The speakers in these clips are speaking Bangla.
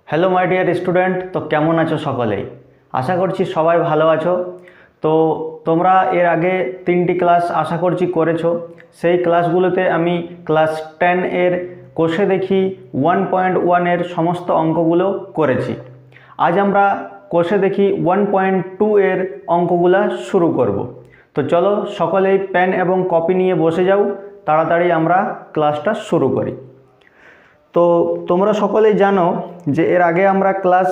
হ্যালো মাই ডিয়ার স্টুডেন্ট, তো কেমন আছো সকলেই? আশা করছি সবাই ভালো আছো। তো তোমরা এর আগে 3টি ক্লাস আশা করছি করেছো। সেই ক্লাসগুলোতে আমি ক্লাস 10 এর কোষে দেখি 1.1 এর সমস্ত অঙ্কগুলো করেছি। আজ আমরা কোষে দেখি 1.2 এর অঙ্কগুলো শুরু করব। তো চলো সকলেই পেন এবং কপি নিয়ে বসে যাও, তাড়াতাড়ি আমরা ক্লাসটা শুরু করি। তো তোমরা সকলেই জানো যে এর আগে আমরা ক্লাস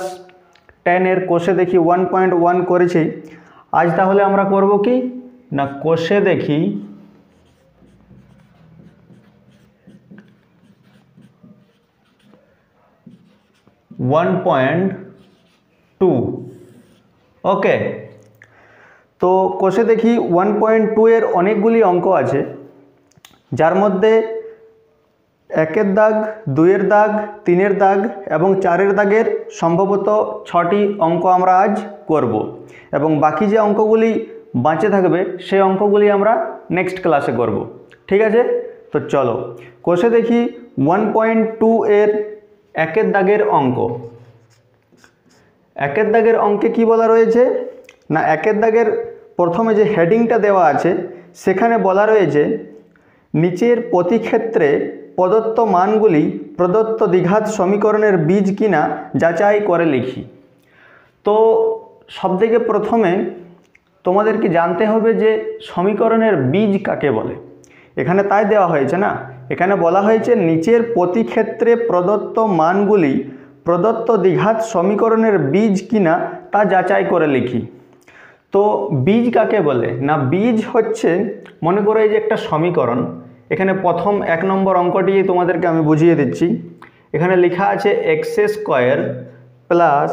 10 এর কোষে দেখি 1.1 করেছি। আজ তাহলে আমরা করব কি না, কোষে দেখি 1.2। ওকে, তো কোষে দেখি 1.2 এর অনেকগুলি অঙ্ক আছে, যার মধ্যে 1-এর দাগ, 2-এর দাগ, 3-এর দাগ এবং 4-এর দাগের সম্ভবত 6টি অঙ্ক আমরা আজ করব এবং বাকি যে অঙ্কগুলি বাঁচে থাকবে সেই অঙ্কগুলি আমরা নেক্সট ক্লাসে করব। ঠিক আছে, তো চলো কোষে দেখি 1.2 এর 1-এর দাগের অঙ্ক। 1-এর দাগের অঙ্কে কি বলা রয়েছে না, 1-এর দাগের প্রথমে যে হেডিংটা দেওয়া আছে সেখানে বলা রয়েছে নিচের প্রতি ক্ষেত্রে প্রদত্ত মানগুলি প্রদত্ত দ্বিঘাত সমীকরণের বীজ কিনা যাচাই করে লিখি। তো সবথেকে প্রথমে তোমাদেরকে জানতে হবে যে সমীকরণের বীজ কাকে বলে। এখানে তাই দেওয়া হয়েছে না, এখানে বলা হয়েছে নিচের প্রতি ক্ষেত্রে প্রদত্ত মানগুলি প্রদত্ত দ্বিঘাত সমীকরণের বীজ কিনা তা যাচাই করে লিখি। তো বীজ কাকে বলে না, বীজ হচ্ছে, মনে করো এই যে একটা সমীকরণ, এখানে প্রথম 1 নম্বর অঙ্কটি তোমাদেরকে আমি বুঝিয়ে দিচ্ছি। এখানে লেখা আছে x² প্লাস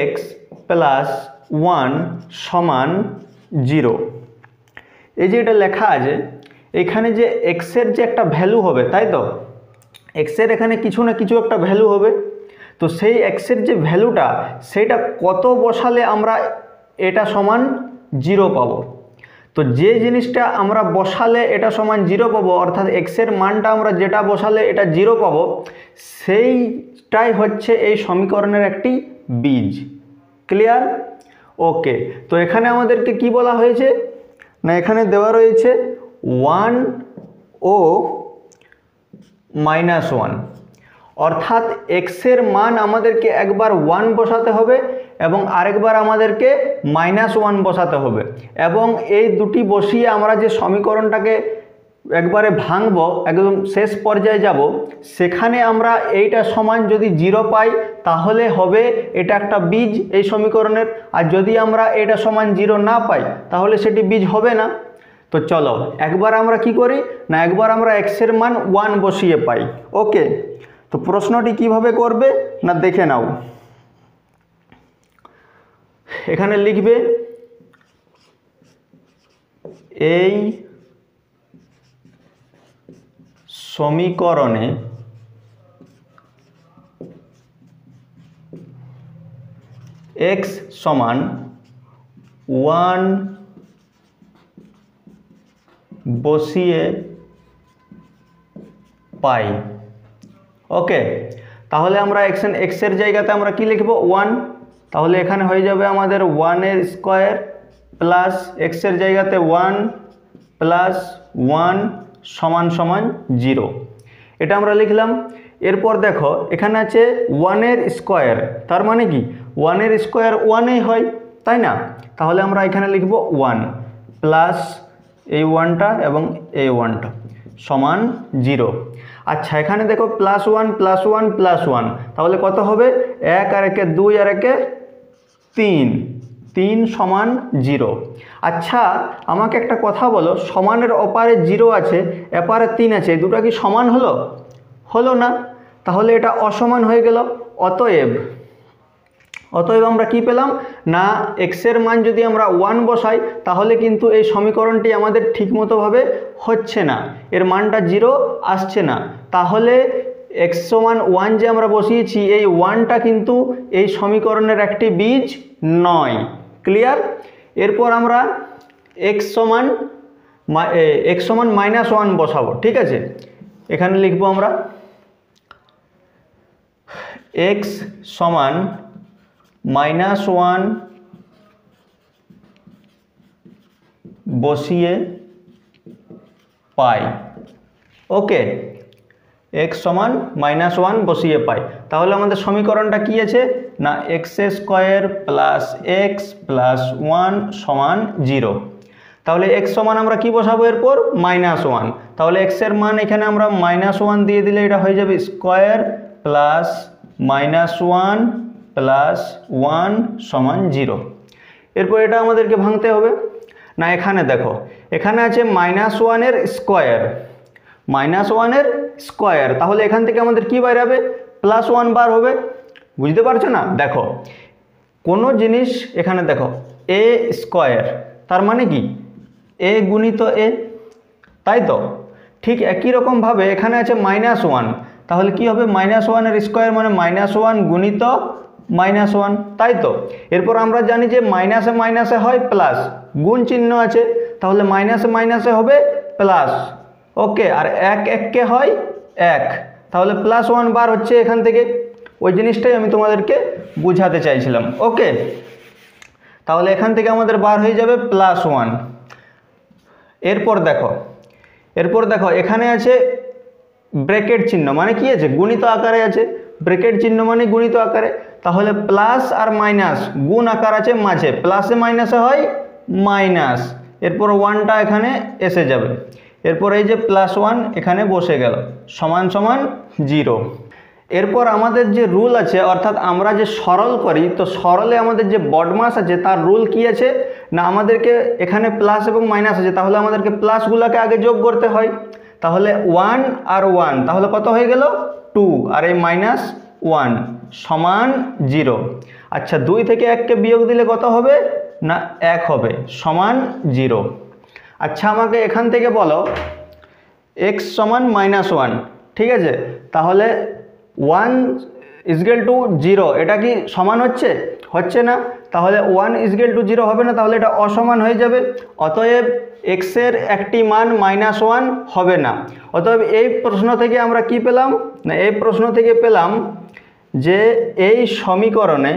x প্লাস 1 সমান 0। এই যে এটা লেখা আছে, এখানে যে এক্সের যে একটা ভ্যালু হবে, তাই তো এক্সের এখানে কিছু না কিছু একটা ভ্যালু হবে। তো সেই এক্সের যে ভ্যালুটা সেটা কত বসালে আমরা এটা সমান 0 পাবো। তো যে জিনিসটা আমরা বসালে এটা সমান 0 পাবো, অর্থাৎ এক্সের মানটা আমরা যেটা বসালে এটা 0 পাবো, সেইটাই হচ্ছে এই সমীকরণের একটি বীজ। ক্লিয়ার? ওকে, তো এখানে আমাদেরকে কি বলা হয়েছে না, এখানে দেওয়া রয়েছে 1 ও -1, অর্থাৎ এক্সের মান আমাদেরকে একবার 1 বসাতে হবে এবং আরেকবার আমাদেরকে -1 বসাতে হবে, এবং এই দুটি বসিয়ে আমরা যে সমীকরণটাকে একবারে ভাঙবো, একদম শেষ পর্যায়ে যাব, সেখানে আমরা এইটা সমান যদি 0 পাই তাহলে হবে এটা একটা বীজ এই সমীকরণের, আর যদি আমরা এটা সমান 0 না পাই তাহলে সেটি বীজ হবে না। তো চলো একবার আমরা কি করি না, একবার আমরা এক্সের মান 1 বসিয়ে পাই। ওকে, তো প্রশ্নটি কিভাবে করবে না দেখে নাও। এখানে লিখবে এই সমীকরণে x সমান 1 বসিয়ে পাই। ওকে, তাহলে আমরা এক্সের জায়গাতে আমরা কি লিখব 1, তাহলে এখানে হয়ে যাবে আমাদের 1 স্কয়ার প্লাস এক্সের জায়গাতে 1 প্লাস 1 সমান সমান 0। এটা আমরা লিখলাম। এরপর দেখো এখানে আছে 1 স্কয়ার, তার মানে কি 1 স্কয়ার 1 হয়, তাই না? তাহলে আমরা এখানে লিখব 1 প্লাস এই 1টা এবং এই 1টা সমান 0। আচ্ছা, এখানে দেখো +1 +1 +1, তাহলে কত হবে 1 আর 1 2 আর 1 3, 3 সমান 0। আচ্ছা, আমাকে একটা কথা বলো, সমানের ওপারে 0 আছে, এপারে 3 আছে, এই দুটো কি সমান হলো? হলো না, তাহলে এটা অসমান হয়ে গেল। অতএব আমরা কি পেলাম না, এক্সের মান যদি আমরা 1 বসাই তাহলে কিন্তু এই সমীকরণটি আমাদের ঠিকমতোভাবে হচ্ছে না, এর মানটা 0 আসছে না। তাহলে x সমান 1 যে আমরা বসিয়েছি, এই 1টা কিন্তু এই সমীকরণের একটি বীজ নয়। ক্লিয়ার? এরপর আমরা x সমান -1 বসাবো। ঠিক আছে, এখানে লিখবো আমরা এক্স সমান -1 বসিয়ে পাই। ওকে, এক্স সমান -1 বসিয়ে পাই। তাহলে আমাদের সমীকরণটা কি আছে না x² প্লাস এক্স প্লাস 1 সমান 0। তাহলে এক্স সমান আমরা কি বসাবো এরপর -1। তাহলে এক্স এর মান এখানে আমরা -1 দিয়ে দিলে এটা হয়ে যাবে স্কোয়ার প্লাস -1 প্লাস 1 সমান 0। এরপর এটা আমাদেরকে ভাঙতে হবে না। এখানে দেখো, এখানে আছে -1 এর স্কোয়ার, -1 এর স্কোয়ার। তাহলে এখান থেকে আমাদের কি বাইরে হবে +1 বার হবে। বুঝতে পারছো না? দেখো কোনো জিনিস এখানে দেখো এ স্কোয়ার, তার মানে কি এ গুণিত এ, তাই তো? ঠিক একই রকমভাবে এখানে আছে -1, তাহলে কি হবে -1 এর স্কোয়ার মানে -1 গুণিত -1, তাই তো? এরপর আমরা জানি যে মাইনাসে মাইনাসে হয় প্লাস, গুণ চিহ্ন আছে, তাহলে মাইনাসে মাইনাসে হবে প্লাস। ওকে, আর 1 1 হয় 1, তাহলে +1 বার হচ্ছে এখান থেকে। ওই জিনিসটাই আমি তোমাদেরকে বুঝাতে চাইছিলাম। ওকে, তাহলে এখান থেকে আমাদের বার হয়ে যাবে +1। এরপর দেখো এখানে আছে ব্র্যাকেট চিহ্ন, মানে কি আছে গুণিত আকারে আছে, ব্র্যাকেট চিহ্ন মানে গুণিত আকারে। তাহলে প্লাস আর মাইনাস গুণ আকার আছে মাঝে, প্লাসে মাইনাসে হয় মাইনাস, এরপর 1টা এখানে এসে যাবে। এরপর এই যে +1 এখানে বসে গেল, সমান সমান 0। এরপর আমাদের যে রুল আছে, অর্থাৎ আমরা যে সরল করি, তো সরলে আমাদের যে বডমাস আছে তার রুল কি আছে না আমাদেরকে এখানে প্লাস এবং মাইনাস আছে, তাহলে আমাদেরকে প্লাসগুলোকে আগে যোগ করতে হয়। তাহলে 1 আর 1 তাহলে কত হয়ে গেল 2, আর এই -1 সমান 0। আচ্ছা, 2 থেকে 1কে বিয়োগ দিলে কত হবে না 1 হবে, সমান 0। আচ্ছা, আমাকে এখান থেকে বলো x সমান -1, ঠিক আছে? তাহলে 1 = 0 এটা কি সমান হচ্ছে না? তাহলে 1 = 0 হবে না, তাহলে এটা অসমান হয়ে যাবে। অতএব x এর একটি মান -1 হবে না। অতএব এই প্রশ্ন থেকে আমরা কি পেলাম না, এই প্রশ্ন থেকে পেলাম যে এই সমীকরণে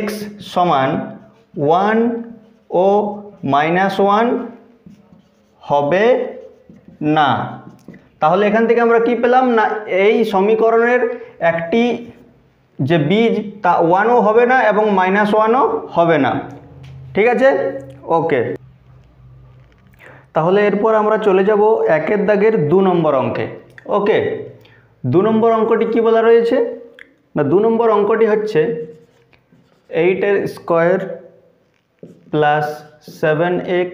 x সমান 1 ও -1 হবে না। তাহলে এখান থেকে আমরা কি পেলাম না এই সমীকরণের একটি যে বীজ তা 1ও হবে না এবং -1ও হবে না। ঠিক আছে? ওকে, তাহলে এরপর আমরা চলে যাব 1 দাগের 2 নম্বর অঙ্কে। ওকে, 2 নম্বর অঙ্কটি কি বলা রয়েছে না 2 নম্বর অঙ্কটি হচ্ছে 8 এর স্কোয়ার প্লাস 7x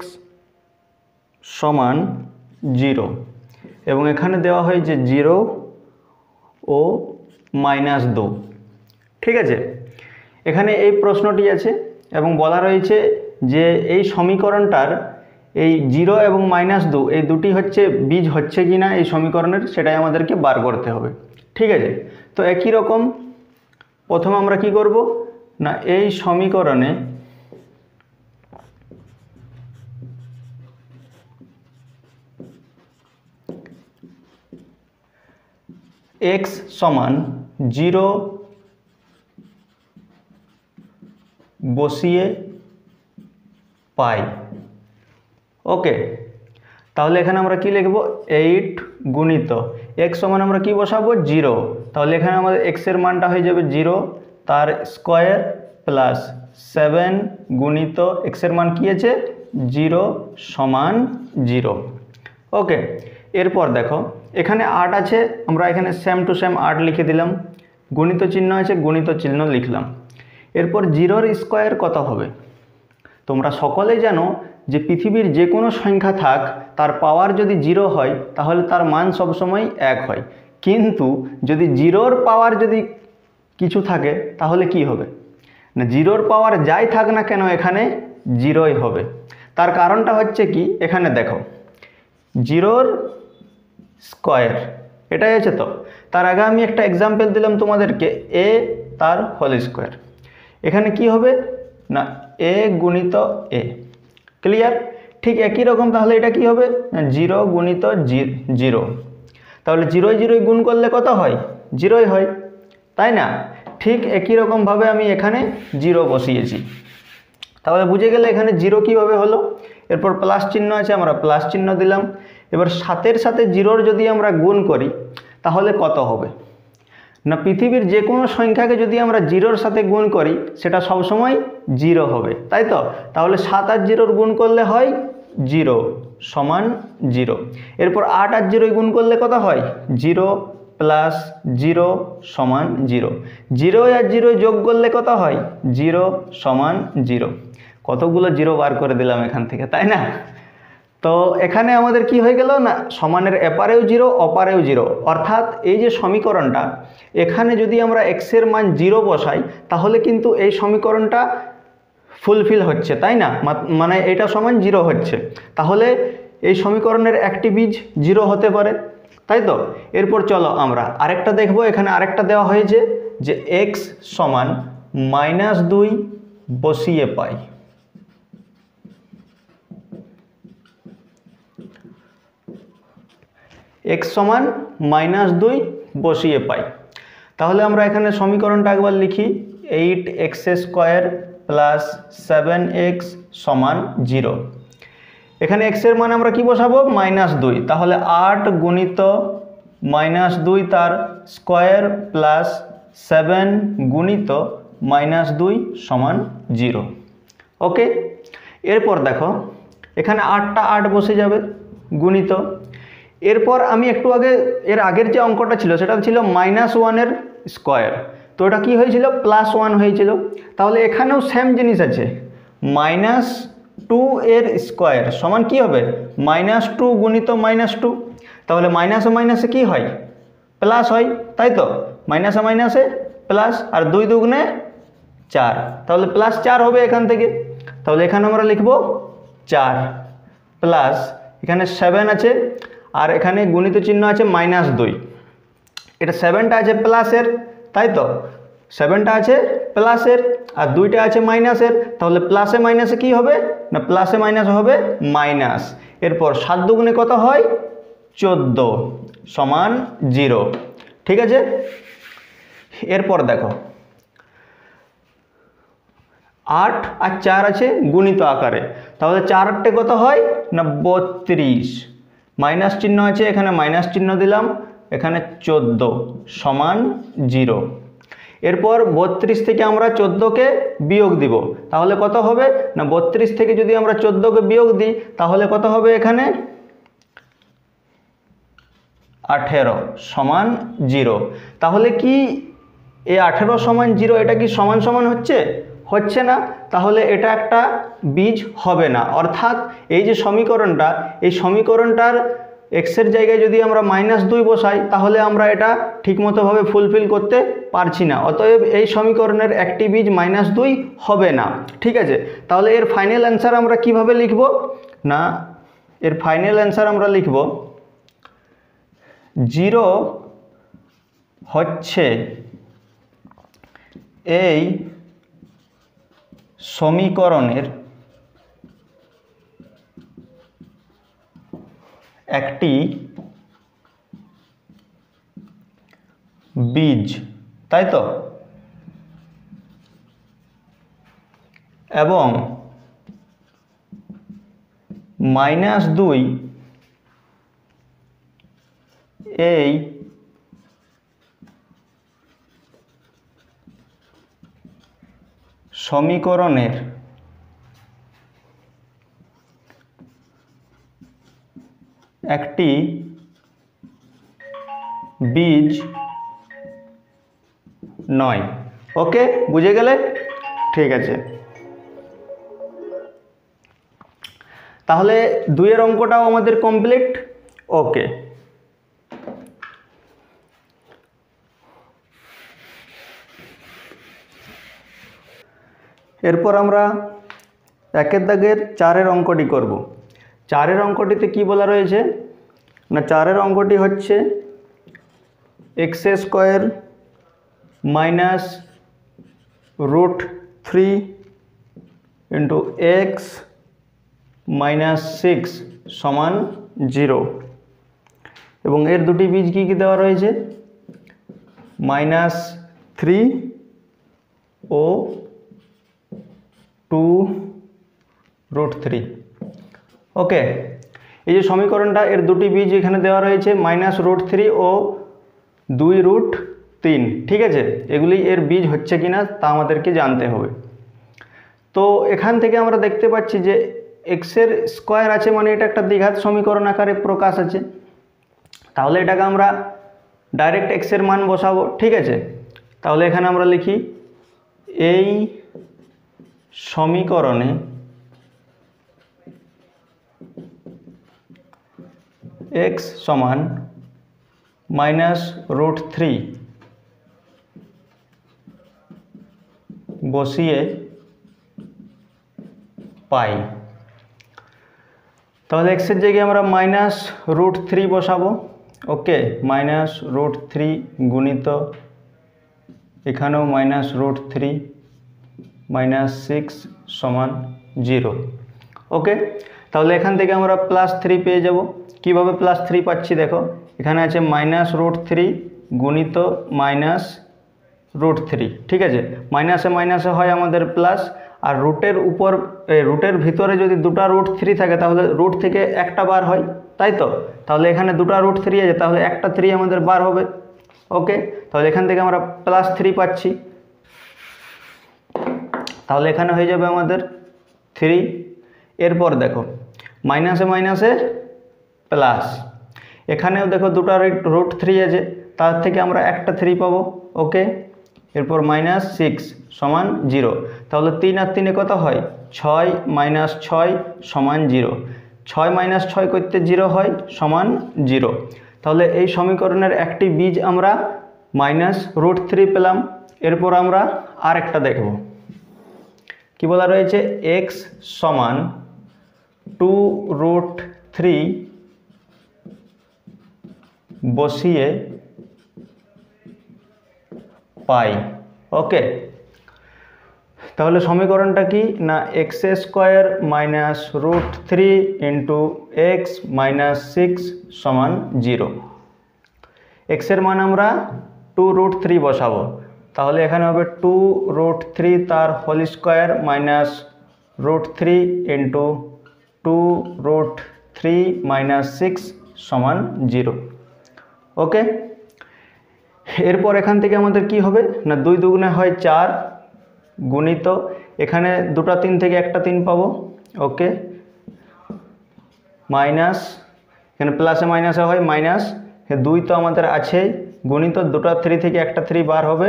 সমান 0, এবং এখানে দেওয়া হয় যে 0 ও -2। ঠিক আছে, এখানে এই প্রশ্নটি আছে এবং বলা রয়েছে যে এই সমীকরণটার এই 0 এবং -2 এই দুটি হচ্ছে বীজ হচ্ছে কি না এই সমীকরণের, সেটাই আমাদেরকে বার করতে হবে। ঠিক আছে, তো একই রকম প্রথমে আমরা কি করব না এই সমীকরণে x সমান 0 বসিয়ে পাই। ওকে, তাহলে এখানে আমরা কি লিখব 8 গুণিত x সমান আমরা কি বসাবো 0, তাহলে এখানে আমাদের x এর মানটা হয়ে যাবে 0 তার স্কোয়ার প্লাস 7 গুণিত x এর মান কি আছে 0 সমান 0। ওকে, এরপর দেখো এখানে 8 আছে, আমরা এখানে সেম টু সেম 8 লিখে দিলাম, গুণিত চিহ্ন আছে গুণিত চিহ্ন লিখলাম। এরপর 0 এর স্কোয়ার কত হবে? তোমরা সকলেই জানো যে পৃথিবীর যে কোনো সংখ্যা থাক তার পাওয়ার যদি 0 হয় তাহলে তার মান সবসময় 1 হয়, কিন্তু যদি 0-র পাওয়ার যদি কিছু থাকে তাহলে কি হবে না 0-র পাওয়ার যাই থাক না কেন এখানে 0ই হবে। তার কারণটা হচ্ছে কি, এখানে দেখো 0-র স্কোয়ার এটাই আছে, তো তার আগে আমি একটা এক্সাম্পল দিলাম তোমাদেরকে a তার হোল স্কোয়ার। এখানে কি হবে না a গুণিত a, ক্লিয়ার? ঠিক একই রকম তাহলে এটা কি হবে, 0 গুণিত 0, তাহলে 0 গুণ করলে কত হয়, 0 হয়, তাই না? ঠিক একই রকমভাবে আমি এখানে 0 বসিয়েছি, তাহলে বুঝে গেলে এখানে 0 কীভাবে হলো। এরপর প্লাস চিহ্ন আছে, আমরা প্লাস চিহ্ন দিলাম। এবার 7-এর সাথে 0-র যদি আমরা গুণ করি তাহলে কত হবে না, পৃথিবীর যে কোনো সংখ্যাকে যদি আমরা 0-র সাথে গুণ করি সেটা সবসময় 0 হবে, তাই তো? তাহলে 7 আর 0-র গুণ করলে হয় 0 সমান 0। এরপর 8 আর 0 গুণ করলে কত হয়, 0 প্লাস 0 সমান 0। 0 আর 0 যোগ করলে কত হয়, 0 সমান 0। কতগুলো 0 বার করে দিলাম এখান থেকে, তাই না? তো এখানে আমাদের কি হয়ে গেল না, সমানের এপারেও 0 অপারেও 0, অর্থাৎ এই যে সমীকরণটা, এখানে যদি আমরা x এর মান 0 বসাই তাহলে কিন্তু এই সমীকরণটা ফুলফিল হচ্ছে, তাই না? মানে এটা সমান 0 হচ্ছে, তাহলে এই সমীকরণের একটি বীজ 0 হতে পারে, তাই তো? এরপর চলো আমরা আরেকটা দেখব। এখানে আরেকটা দেওয়া হয়েছে যে x সমান -2 বসিয়ে পাই। x সমান -2 বসিয়ে পাই, তাহলে আমরা এখানে সমীকরণটা একবার লিখি, 8x² প্লাস 7x সমান 0। এখানে x এর মান আমরা কি বসাবো, -2, তাহলে 8 গুণিত -2 তার স্কোয়ার প্লাস 7 গুণিত -2 সমান 0। ওকে, এরপর দেখো এখানে 8টা 8 বসে যাবে গুণিত। এরপর আমি একটু আগে এর আগের যে অঙ্কটা ছিল সেটা ছিল -1-এর স্কোয়ার, তো এটা কি হয়েছিল, +1 হয়েছিল। তাহলে এখানেও সেম জিনিস আছে, -2 এর স্কোয়ার সমান কি হবে, -2 গুণিত -2, তাহলে মাইনাসে মাইনাসে কি হয়, প্লাস হয়, তাই তো? মাইনাসে মাইনাসে প্লাস, আর 2 দুগুণে 4, তাহলে +4 হবে এখান থেকে। তাহলে এখানে আমরা লিখব 4 প্লাস, এখানে 7 আছে আর এখানে গুণিত চিহ্ন আছে -2, এটা 7টা আছে প্লাসের, তাই তো? 7টা আছে প্লাসের আর 2টা আছে মাইনাসের, তাহলে প্লাসে মাইনাসে কি হবে না, প্লাসে মাইনাস হবে মাইনাস। এরপর 7 দুগুণে কত হয়, 14 সমান 0, ঠিক আছে? এরপর দেখো 8 আর 4 আছে গুণিত আকারে, তাহলে 4 8 কত হয় না 32, মাইনাস চিহ্ন আছে এখানে মাইনাস চিহ্ন দিলাম, এখানে 14 সমান 0। এরপর 32 থেকে আমরা 14কে বিয়োগ দিব, তাহলে কত হবে না, 32 থেকে যদি আমরা 14কে বিয়োগ দিই তাহলে কত হবে, এখানে 18 সমান 0। তাহলে কি এই 18 সমান 0 এটা কি সমান সমান হচ্ছে, হচ্ছে না, তাহলে এটা একটা বীজ হবে না। অর্থাৎ এই যে সমীকরণটা, এই সমীকরণটার x এর জায়গায় যদি আমরা -2 বসাই তাহলে আমরা এটা ঠিকমতোভাবে ফুলফিল করতে পারছি না, অতএব এই সমীকরণের একটি বীজ -2 হবে না, ঠিক আছে? তাহলে এর ফাইনাল অ্যান্সার আমরা কিভাবে লিখব না, এর ফাইনাল অ্যান্সার আমরা লিখব 0 হচ্ছে এই সমীকরণের একটি বীজ, তাই তো? এবং -2 এই সমীকরণের একটি বীজ নয়। ওকে, বুঝে গেলে? ঠিক আছে, তাহলে 2-এর অঙ্কটাও আমাদের কমপ্লিট। ওকে, এরপর আমরা 1-এর দাগের 4-এর অঙ্কটি করব। 4-এর অঙ্কটিতে কি বলা রয়েছে না, 4-এর অঙ্কটি হচ্ছে x² মাইনাস √3 × x -6 সমান 0 এবং এর দুটি বীজ কি কি দেওয়া রয়েছে -3 ও 2√3। ওকে, এই যে সমীকরণটা এর দুটি বীজ এখানে দেওয়া রয়েছে -√3 ও 2√3। ঠিক আছে, এগুলি এর বীজ হচ্ছে কিনা তা আমাদেরকে জানতে হবে। তো এখান থেকে আমরা দেখতে পাচ্ছি যে এক্সের স্কোয়ার আছে, মানে এটা একটা দ্বিঘাত সমীকরণ আকারে প্রকাশ আছে। তাহলে এটাকে আমরা ডাইরেক্ট এক্সের মান বসাবো। ঠিক আছে, তাহলে এখানে আমরা লিখি এই সমীকরণে x সমান -√3 বসিয়ে পাই। তাহলে এক্সের জায়গায় আমরা -√3 বসাবো। ওকে, -√3 গুণিত এখানেও -√3 -6 সমান 0। ওকে, তাহলে এখান থেকে আমরা +3 পেয়ে যাব। কিভাবে +3 পাচ্ছি দেখো, এখানে আছে -√3 গুণিত -√3। ঠিক আছে, মাইনাসে মাইনাসে হয় আমাদের প্লাস, আর রুটের ভিতরে যদি দুটো √3 থাকে তাহলে রুট থেকে একটা বার হয়, তাই তো। তাহলে এখানে দুটো √3 আছে, তাহলে একটা 3 আমাদের বার হবে। ওকে, তাহলে এখান থেকে আমরা +3 পাচ্ছি। তাহলে এখানে হয়ে যাবে আমাদের 3। এরপর দেখো মাইনাসে মাইনাসে প্লাস, এখানেও দেখো দুটো √3 আছে, তার থেকে আমরা একটা 3 পাবো। ওকে, এরপর -6 সমান 0। তাহলে 3 আর 3 কত হয় 6, -6 সমান 0। 6 - 6 করতে 0 হয় সমান 0। তাহলে এই সমীকরণের একটি বীজ আমরা -√3 পেলাম। এরপর আমরা আরেকটা দেখব, কি বলা রয়েছে x সমান 2√3 বসিয়ে পাই। ওকে, তাহলে সমীকরণটা কি না x² -√3 × x -6 সমান 0। x এর মান আমরা 2√3 বসাবো, তাহলে এখানে হবে 2√3 তার হোল স্কোয়ার -√3 × 2√3 -6 সমান 0। ওকে, এরপর এখান থেকে আমাদের কি হবে না 2 দুগুণে হয় 4 গুণিত এখানে দুটো 3 থেকে একটা 3 পাবো। ওকে, মাইনাস এখানে প্লাসে মাইনাসে হয় মাইনাস, 2 তো আমাদের আছেই, গুণিত দুটো 3 থেকে একটা 3 বার হবে।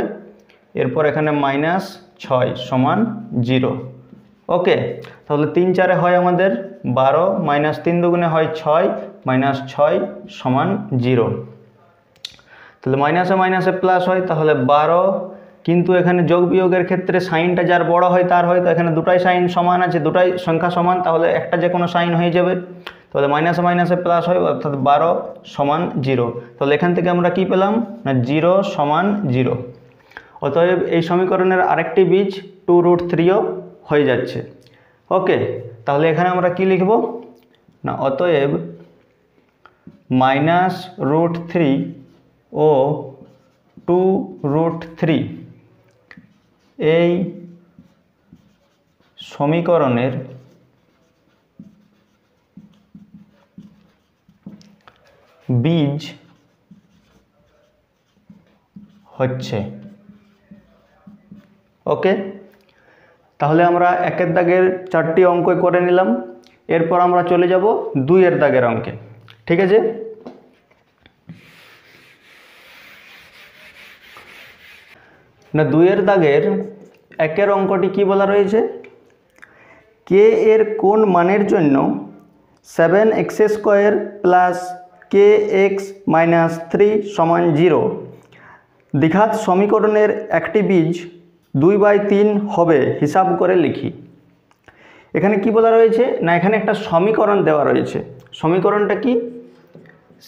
এরপর এখানে -6 সমান 0। ওকে, তাহলে 3 4 হয় আমাদের 12, -3 দুগুণে হয় 6, -6 সমান 0। তাহলে মাইনাসে মাইনাসে প্লাস হয়, তাহলে 12, কিন্তু এখানে যোগ বিয়োগের ক্ষেত্রে সাইনটা যার বড় হয় তার হয়, তো এখানে দুটাই সাইন সমান আছে, দুটাই সংখ্যা সমান, তাহলে একটা যে কোনো সাইন হয়ে যাবে। তাহলে মাইনাসে মাইনাসে প্লাস হয়, অর্থাৎ 12 সমান 0। তাহলে এখান থেকে আমরা কি পেলাম না 0 সমান 0। অতএব এই সমীকরণের আরেকটি বীজ 2√3ও হয়ে যাচ্ছে। ওকে, তাহলে এখানে আমরা কি লিখব না অতএব -√3 ও 2√3 এই সমীকরণের বীজ হচ্ছে। ওকে, তাহলে আমরা 1 দাগের 4টি অঙ্ক করে নিলাম। এরপর আমরা চলে যাব 2 দাগের অঙ্কে। ঠিক আছে, না 2 দাগের 1 অঙ্কটি কি বলা রয়েছে, কে এর কোন মানের জন্য 7x² + kx - 3 সমান 0 দ্বিঘাত সমীকরণের একটি বীজ 2/3 হবে হিসাব করে লিখি। এখানে কি বলা রয়েছে না এখানে একটা সমীকরণ দেওয়া রয়েছে। সমীকরণটা কি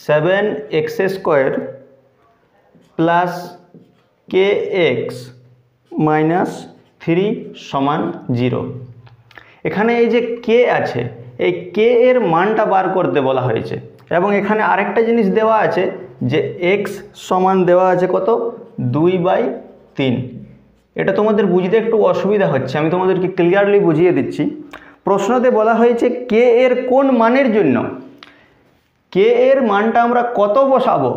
7x² + kx - 3 সমান 0। এখানে এই যে কে আছে, এই কে এর মানটা বার করতে বলা হয়েছে। এবং এখানে আরেকটা জিনিস দেওয়া আছে যে এক্স সমান দেওয়া আছে কত, 2/3। এটা তোমাদের বুঝতে একটু অসুবিধা হচ্ছে, আমি তোমাদেরকে ক্লিয়ারলি বুঝিয়ে দিচ্ছি। প্রশ্নতে বলা হয়েছে কে এর কোন মানের জন্য, কে এর মানটা আমরা কত বসাবো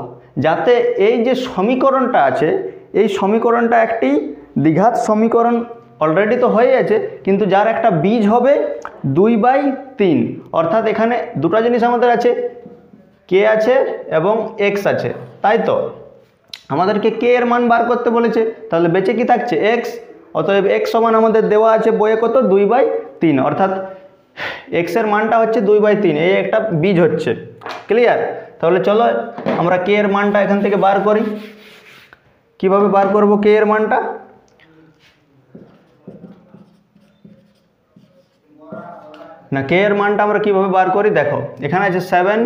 যাতে এই যে সমীকরণটা আছে এই সমীকরণটা একটি দ্বিঘাত সমীকরণ অলরেডি তো হয়ে আছে, কিন্তু যার একটা বীজ হবে 2/3। অর্থাৎ এখানে দুটো জিনিস আমাদের আছে, কে আছে এবং এক্স আছে, তাই তো আমাদেরকে কে এর মান বার করতে বলেছে, তাহলে বেঁচে কি থাকছে এক্স। অতএব এক্স সমান আমাদের দেওয়া আছে বইয়ে কত, 2/3। অর্থাৎ এক্স এর মানটা হচ্ছে 2/3, এই একটা বীজ হচ্ছে। ক্লিয়ার? তাহলে চলো আমরা কে এর মানটা এখান থেকে বার করি। কিভাবে বার করব কে এর মানটা? না, কে এর মানটা আমরা কিভাবে বার করি দেখো, এখানে আছে 7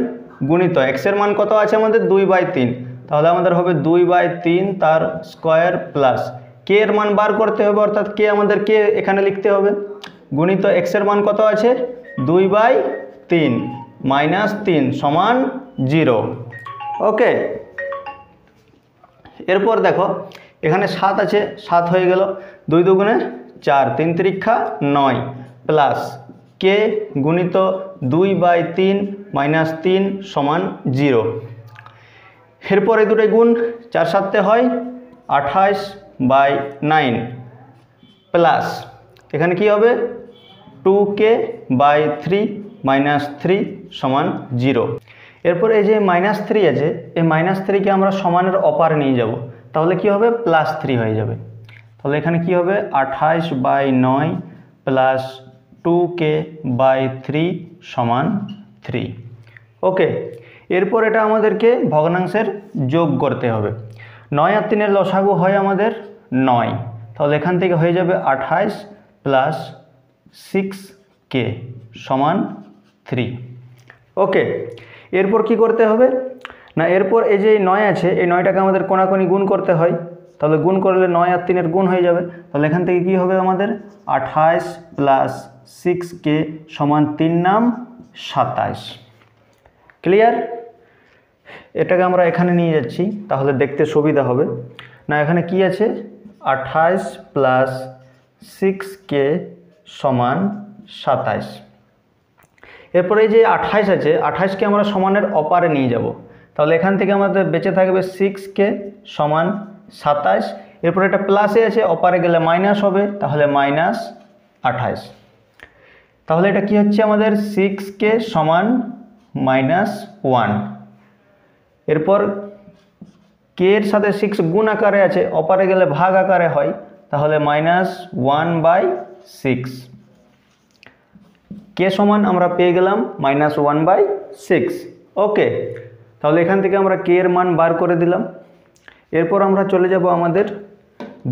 গুণিত এক্স এর মান কত আছে আমাদের 2/3, তাহলে আমাদের হবে 2/3 তার স্কোয়ার প্লাস কে এর মান বার করতে হবে, অর্থাৎ কে আমাদের কে এখানে লিখতে হবে, গুণিত এক্স এর মান কত আছে 2/3 মাইনাস 3 সমান 0। ওকে, এরপর দেখো এখানে 7 আছে, 7 হয়ে গেল, 2 দুগুণে 4, 3 তিরিক্ষা 9 প্লাস কে গুণিত 2/3 মাইনাস 3 সমান 0। এরপর এই দুটোই গুণ, 4 7 হয় 28/9 প্লাস এখানে কি হবে 2k/3 মাইনাস 3 সমান 0। এরপর এই যে -3 আছে, এই -3কে আমরা সমানের অপারে নিয়ে যাব, তাহলে কি হবে +3 হয়ে যাবে। তাহলে এখানে কি হবে 28/9 প্লাস 2k/3 সমান 3। ওকে, এরপর এটা আমাদেরকে ভগ্নাংশের যোগ করতে হবে। 9 আর 3 এর লসাগু হয় আমাদের 9, তাহলে এখান থেকে হয়ে যাবে 28 প্লাস 6k সমান 3। ওকে, এরপর কি করতে হবে না, এরপর এই যে 9 আছে এই 9টাকে আমাদের কোণাকোণি গুণ করতে হয়, তাহলে গুণ করলে 9 আর 3 এর গুণ হয়ে যাবে, তাহলে এখান থেকে কি হবে আমাদের 28 প্লাস 6k সমান 3 নাম 27। ক্লিয়ার? এটাকে আমরা এখানে নিয়ে যাচ্ছি তাহলে দেখতে সুবিধা হবে। না এখানে কি আছে 28 প্লাস 6k সমান 27। এরপরে এই যে 28 আছে, 28কে আমরা সমানের অপারে নিয়ে যাব, তাহলে এখান থেকে আমাদের বেঁচে থাকবে 6k সমান 27। এরপর এটা প্লাসে আছে, অপারে গেলে মাইনাস হবে, তাহলে -28। তাহলে এটা কি হচ্ছে আমাদের 6k সমান -1। এরপর কে এর সাথে 6 গুণ আকারে আছে, অপারে গেলে ভাগ আকারে হয়, তাহলে -1/6। কে সমান আমরা পেয়ে গেলাম -1/6। ওকে, তাহলে এখান থেকে আমরা কে এর মান বার করে দিলাম। এরপর আমরা চলে যাব আমাদের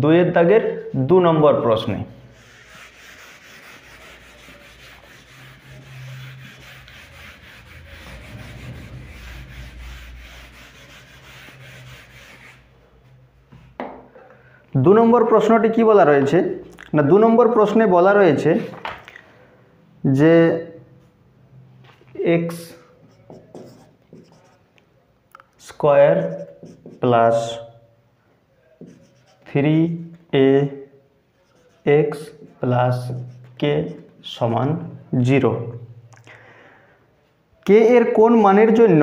2 দাগের 2 নম্বর প্রশ্নে। দু নম্বর প্রশ্নটি কি বলা রয়েছে না, 2 নম্বর প্রশ্নে বলা রয়েছে যে x square plus 3ax plus k সমান 0। কে এর কোন মানের জন্য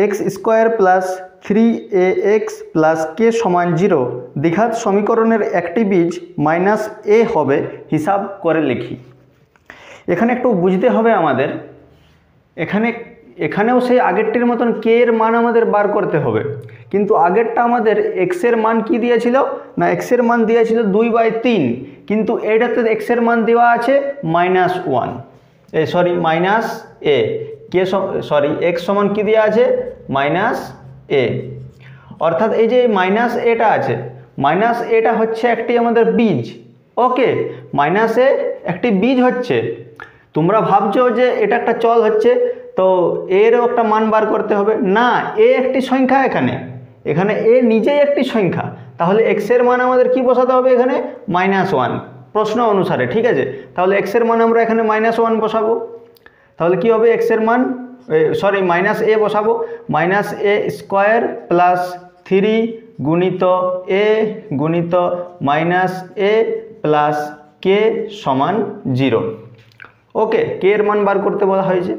x square plus 3ax plus k সমান 0 দ্বিঘাত সমীকরণের একটি বীজ -a হবে, হিসাব করে লিখি। এখানে একটু বুঝতে হবে আমাদের, এখানেও সেই আগেরটির মতন কে এর মান আমাদের বার করতে হবে, কিন্তু আগেরটা আমাদের এক্স এর মান কি দিয়েছিল না, এক্স এর মান দিয়েছিল 2/3, কিন্তু এইটাতে এক্স এর মান দেওয়া আছে -1, -a, কে এক্স সমান কি দেওয়া আছে -a। অর্থাৎ এই যে -aটা আছে, -aটা হচ্ছে একটি আমাদের বীজ। ওকে, -a একটি বীজ হচ্ছে। তোমরা ভাবছো যে এটা একটা চল হচ্ছে, তো এরও একটা মান বার করতে হবে না, এ একটি সংখ্যা, এখানে এ নিজেই একটি সংখ্যা, তাহলে এক্স এর মান আমাদের কি বসাতে হবে এখানে -1 প্রশ্ন অনুসারে। ঠিক আছে, তাহলে এক্স এর মান আমরা এখানে -1 বসাবো। তাহলে কি হবে এক্সের মান সরি মাইনাস এ বসাবো, মাইনাস এ স্কোয়ার প্লাস 3 গুণিত এ গুণিত মাইনাস এ প্লাস কে সমান 0। ওকে, কে এর মান বার করতে বলা হয়েছে।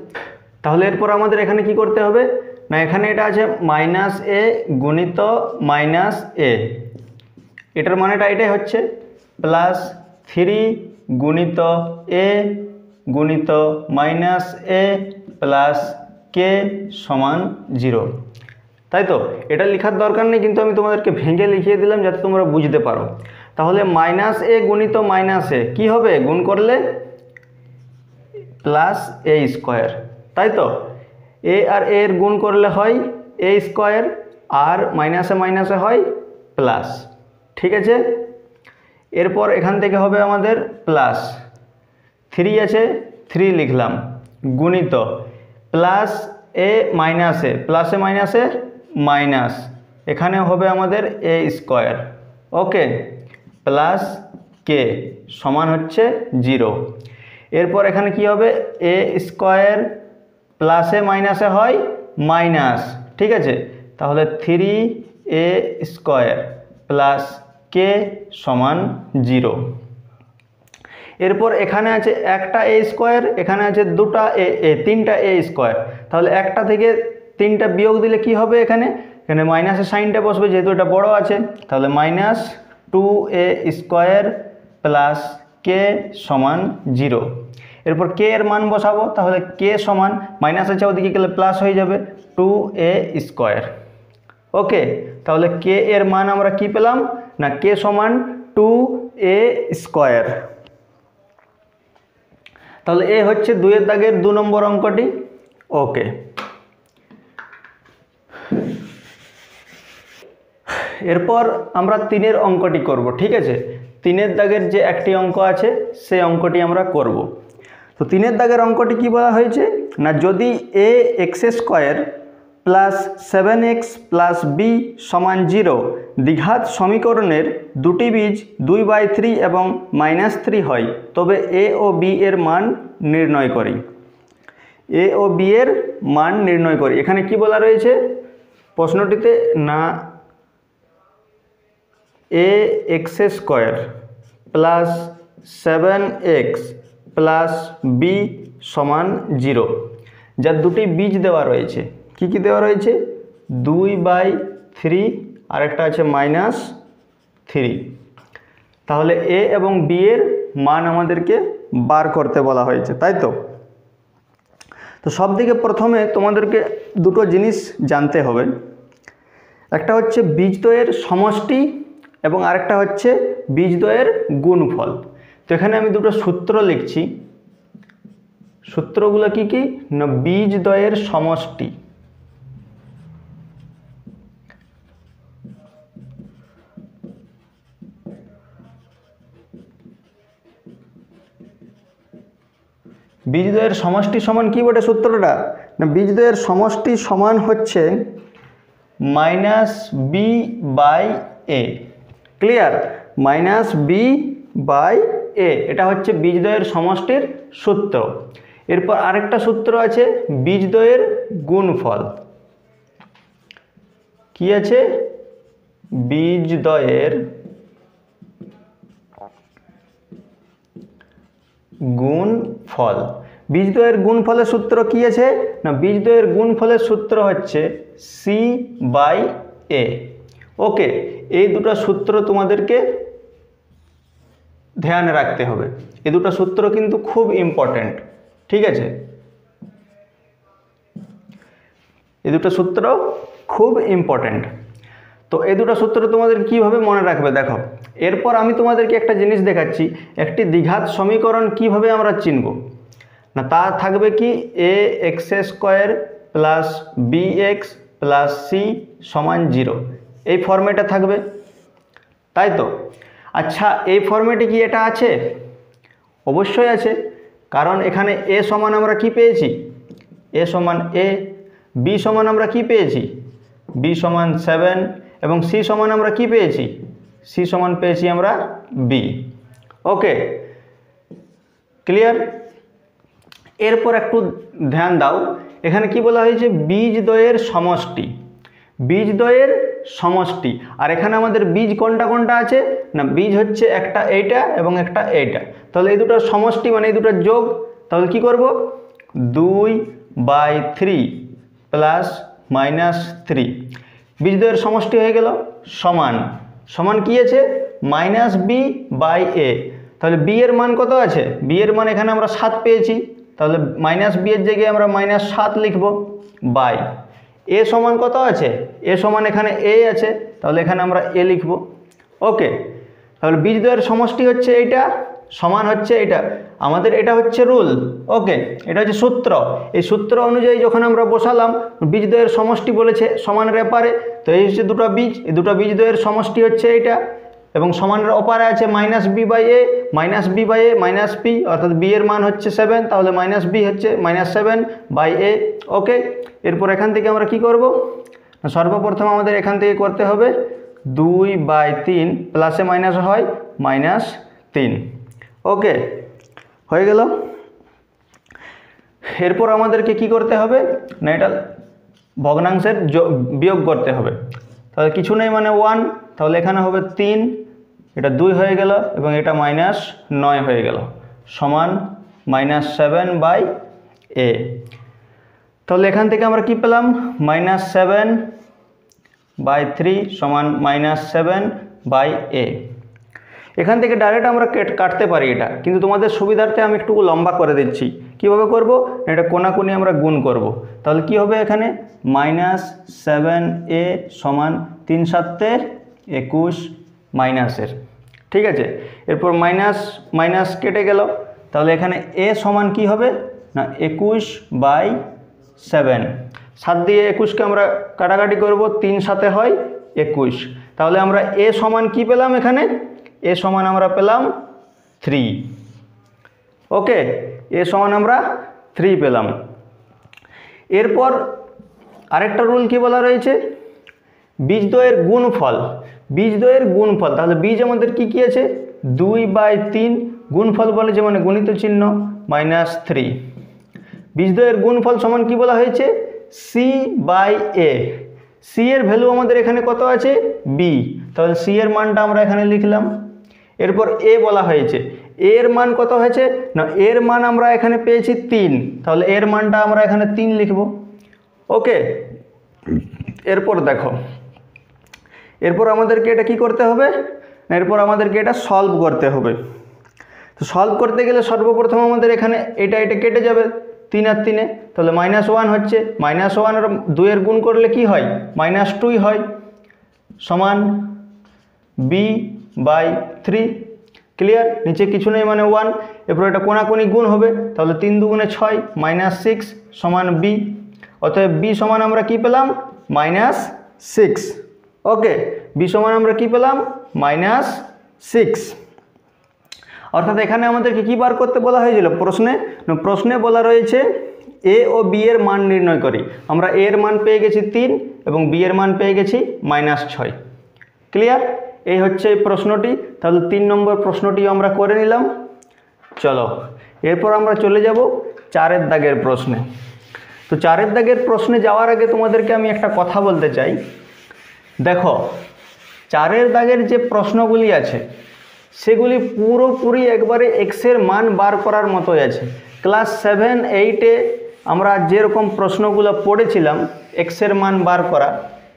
তাহলে এরপর আমাদের এখানে কি করতে হবে না, এখানে এটা আছে মাইনাস এ গুণিত মাইনাস এ, এটার মানেটা এটাই হচ্ছে প্লাস 3 গুণিত এ গুণিত মাইনাস এ প্লাস কে সমান 0। তাই তো, এটা লেখার দরকার নেই, কিন্তু আমি তোমাদেরকে ভেঙে লিখিয়ে দিলাম যাতে তোমরা বুঝতে পারো। তাহলে মাইনাস এ গুণিত মাইনাস এ কী হবে, গুণ করলে প্লাস এ স্কোয়ার, তাই তো। এ আর এর গুণ করলে হয় এ স্কোয়ার, আর মাইনাসে মাইনাসে হয় প্লাস, ঠিক আছে। এরপর এখান থেকে হবে আমাদের প্লাস 3 আছে 3 লিখলাম গুণিত প্লাস এ মাইনাসে, প্লাসে মাইনাসে মাইনাস, এখানে হবে আমাদের এ স্কোয়ার, ওকে, প্লাস কে সমান হচ্ছে 0। এরপর এখানে কি হবে এ স্কোয়ার প্লাসে মাইনাসে হয় মাইনাস, ঠিক আছে। তাহলে 3 এ স্কোয়ার প্লাস কে সমান 0। এরপর এখানে আছে একটা এ স্কোয়ার, এখানে আছে দুটা তিনটা এ স্কোয়ার, তাহলে একটা থেকে 3টা বিয়োগ দিলে কি হবে, এখানে মাইনাসের সাইনটা বসবে যেহেতু এটা বড় আছে, তাহলে minus 2a square plus k সমান 0। এরপর কে এর মান বসাবো, তাহলে কে সমান মাইনাস আছে ওদিকে গেলে প্লাস হয়ে যাবে 2a স্কোয়ার, ওকে। তাহলে কে এর মান আমরা কি পেলাম না, কে সমান 2a স্কোয়ার। তাহলে এ হচ্ছে 2 দাগের 2 নম্বর অঙ্কটি, ওকে। এরপর আমরা 3 অঙ্কটি করব, ঠিক আছে। 3 দাগের যে একটি অঙ্ক আছে সেই অঙ্কটি আমরা করব। তো 3 দাগের অঙ্কটি কি বলা হয়েছে না, যদি A x square plus 7x plus B সমান 0 দ্বিঘাত সমীকরণের দুটি বীজ 2/3 এবং -3 হয়, তবে এ ও বি এর মান নির্ণয় করি। এ ও বি এর মান নির্ণয় করি, এখানে কি বলা রয়েছে প্রশ্নটিতে না, A x square plus 7x plus B সমান 0, যার দুটি বীজ দেওয়া রয়েছে। কি কি দেওয়া রয়েছে, 2/3 আর একটা আছে -3। তাহলে এ এবং বি এর মান আমাদেরকে বার করতে বলা হয়েছে, তাই তো। তো সব থেকে প্রথমে তোমাদেরকে দুটো জিনিস জানতে হবে, একটা হচ্ছে বীজদ্বয়ের সমষ্টি এবং আরেকটা হচ্ছে বীজদ্বয়ের গুণফল। তো এখানে আমি দুটো সূত্র লিখছি, সূত্রগুলো কি কি না, বীজদ্বয়ের সমষ্টি বীজদ্বয়ের সমষ্টি সমান কি বটে সূত্রটা না, বীজদ্বয়ের সমষ্টি সমান হচ্ছে -b/a, ক্লিয়ার, -b/a, এটা হচ্ছে বীজদ্বয়ের সমষ্টির সূত্র। এরপর আরেকটা সূত্র আছে বীজদ্বয়ের গুণফল। কি আছে, বীজদ্বয়ের গুণফল। বীজদ্বয়ের গুণফলের সূত্র কি আছে না, বীজদ্বয়ের গুণফলের সূত্র হচ্ছে c/a, ওকে। এই দুটো সূত্র তোমাদেরকে ধ্যানে রাখতে হবে, এই দুটো সূত্র কিন্তু খুব ইম্পর্টেন্ট, ঠিক আছে। এই দুটো সূত্র খুব ইম্পর্টেন্ট। তো এই দুটো সূত্র তোমাদের কিভাবে মনে রাখবে দেখো। এরপর আমি তোমাদেরকে একটা জিনিস দেখাচ্ছি, একটি দ্বিঘাত সমীকরণ কিভাবে আমরা চিনব না, তা থাকবে কি A x square plus B x plus C সমান 0, এই ফর্মেটে থাকবে, তাই তো। আচ্ছা, এই ফর্মেটে কি এটা আছে? অবশ্যই আছে, কারণ এখানে এ সমান আমরা কি পেয়েছি, এ সমান এ, বি সমান আমরা কি পেয়েছি, বি সমান 7, এবং সি সমান আমরা কি পেয়েছি, সি সমান পেয়েছি আমরা বি, ওকে, ক্লিয়ার। এরপর একটু ধ্যান দাও, এখানে কি বলা হয়েছে, বীজদ্বয়ের সমষ্টি, বীজদ্বয়ের সমষ্টি। আর এখানে আমাদের বীজ কোনটা কোনটা আছে না, বীজ হচ্ছে একটা এইটা এবং একটা এইটা, তাহলে এই দুটোর সমষ্টি মানে এই দুটোর যোগ। তাহলে কি করব, 2/3 প্লাস -3 বীজদ্বয়ের সমষ্টি হয়ে গেল, সমান সমান কি আছে -b/a। তাহলে b এর মান কত আছে, b এর মান এখানে আমরা 7 পেয়েছি, তাহলে -b এর জায়গায় আমরা -7 লিখব, বাই a সমান কত আছে, a সমান এখানে a আছে, তাহলে এখানে আমরা a লিখব। ওকে, তাহলে বীজদ্বয়ের সমষ্টি হচ্ছে এইটা, সমান হচ্ছে এটা, আমাদের এটা হচ্ছে রুল। ওকে, এটা হচ্ছে সূত্র। এই সূত্র অনুযায়ী যখন আমরা বসালাম, বীজদ্বয়ের সমষ্টি বলেছে সমানের ব্যাপারে, তো এই হচ্ছে দুটো বীজ, এই দুটো বীজদ্বয়ের সমষ্টি হচ্ছে এইটা, এবং সমানের অপারে আছে -b/a, -b/a -p, অর্থাৎ b এর মান হচ্ছে 7, তাহলে -b হচ্ছে -7/a। ওকে, এরপর এখান থেকে আমরা কি করব, সর্বপ্রথম আমাদের এখান থেকে করতে হবে 2/3 প্লাসে মাইনাস হয় -3। ওকে, হয়ে গেল। এরপর আমাদেরকে কি করতে হবে না, এটা ভগ্নাংশের বিয়োগ করতে হবে, তাহলে কিছু নেই মানে 1, তাহলে এখানে হবে 3, এটা 2 হয়ে গেল এবং এটা -9 হয়ে গেল, সমান -7/a। তাহলে এখান থেকে আমরা কি পেলাম, -7/3 সমান -7/a। এখান থেকে ডাইরেক্ট আমরা কাটতে পারি এটা, কিন্তু তোমাদের সুবিধার্থে আমি একটু লম্বা করে দিচ্ছি। কিভাবে করব, এটা কোনাকুনি আমরা গুণ করব, তাহলে কি হবে এখানে -7a সমান 3 × 7 = 21 মাইনাসের, ঠিক আছে। এরপর মাইনাস মাইনাস কেটে গেল, তাহলে এখানে a সমান কি হবে না 21/7, 7 দিয়ে 21কে আমরা কাটাকাটি করব, 3 × 7 হয় 21, তাহলে আমরা a সমান কি পেলাম, এখানে a সমান আমরা পেলাম 3। ওকে, a সমান আমরা 3 পেলাম। এরপর আরেকটা রুল কি বলা রয়েছে, বীজদ্বয়ের গুণফল, বীজদ্বয়ের গুণফল। তাহলে বীজ আমাদের কি কি আছে, 2/3, গুণফল বলেছে মানে গুণিত চিহ্ন -3, বীজদ্বয়ের গুণফল সমান কি বলা হয়েছে, c/a। c এর ভ্যালু আমাদের এখানে কত আছে, b, তাহলে c এর মানটা আমরা এখানে লিখলাম। এরপর a বলা হয়েছে, a এর মান কত হয়েছে না, এর মান আমরা এখানে পেয়েছি 3, তাহলে এর মানটা আমরা এখানে 3 লিখব। ওকে, এরপর দেখো, এরপর আমাদেরকে এটা কি করতে হবে, এরপর আমাদেরকে এটা সলভ করতে হবে। তো সলভ করতে গেলে সর্বপ্রথম আমাদের এখানে এটা কেটে যাবে, 3 আর 3, তাহলে -1 হচ্ছে, -1 আর 2 এর গুণ করলে কি হয়, -2 হয়, সমান b/3। ক্লিয়ার, নিচে কিছু নেই মানে 1, এরপর এটা কোনাকুনি গুণ হবে, তাহলে 3 × 2 = 6, -6 সমান b, অতএব b সমান আমরা কি পেলাম -6। ওকে, b সমান আমরা কি পেলাম -6। অর্থাৎ এখানে আমাদেরকে কি বার করতে বলা হয়েছিল প্রশ্নে বলা রয়েছে a ও b এর মান নির্ণয় করি। আমরা a এর মান পেয়ে গেছি 3 এবং b এর মান পেয়ে গেছি -6। ক্লিয়ার, এই হচ্ছে এই প্রশ্নটি। তাহলে 3 নম্বর প্রশ্নটিও আমরা করে নিলাম। চলো এরপর আমরা চলে যাব 4 দাগের প্রশ্নে। তো 4 দাগের প্রশ্নে যাওয়ার আগে তোমাদেরকে আমি একটা কথা বলতে চাই। দেখো, 4 দাগের যে প্রশ্নগুলি আছে সেগুলি পুরোপুরি একবারে এক্সের মান বার করার মতোই আছে। ক্লাস 7, 8-এ আমরা যেরকম প্রশ্নগুলো পড়েছিলাম এক্সের মান বার করা,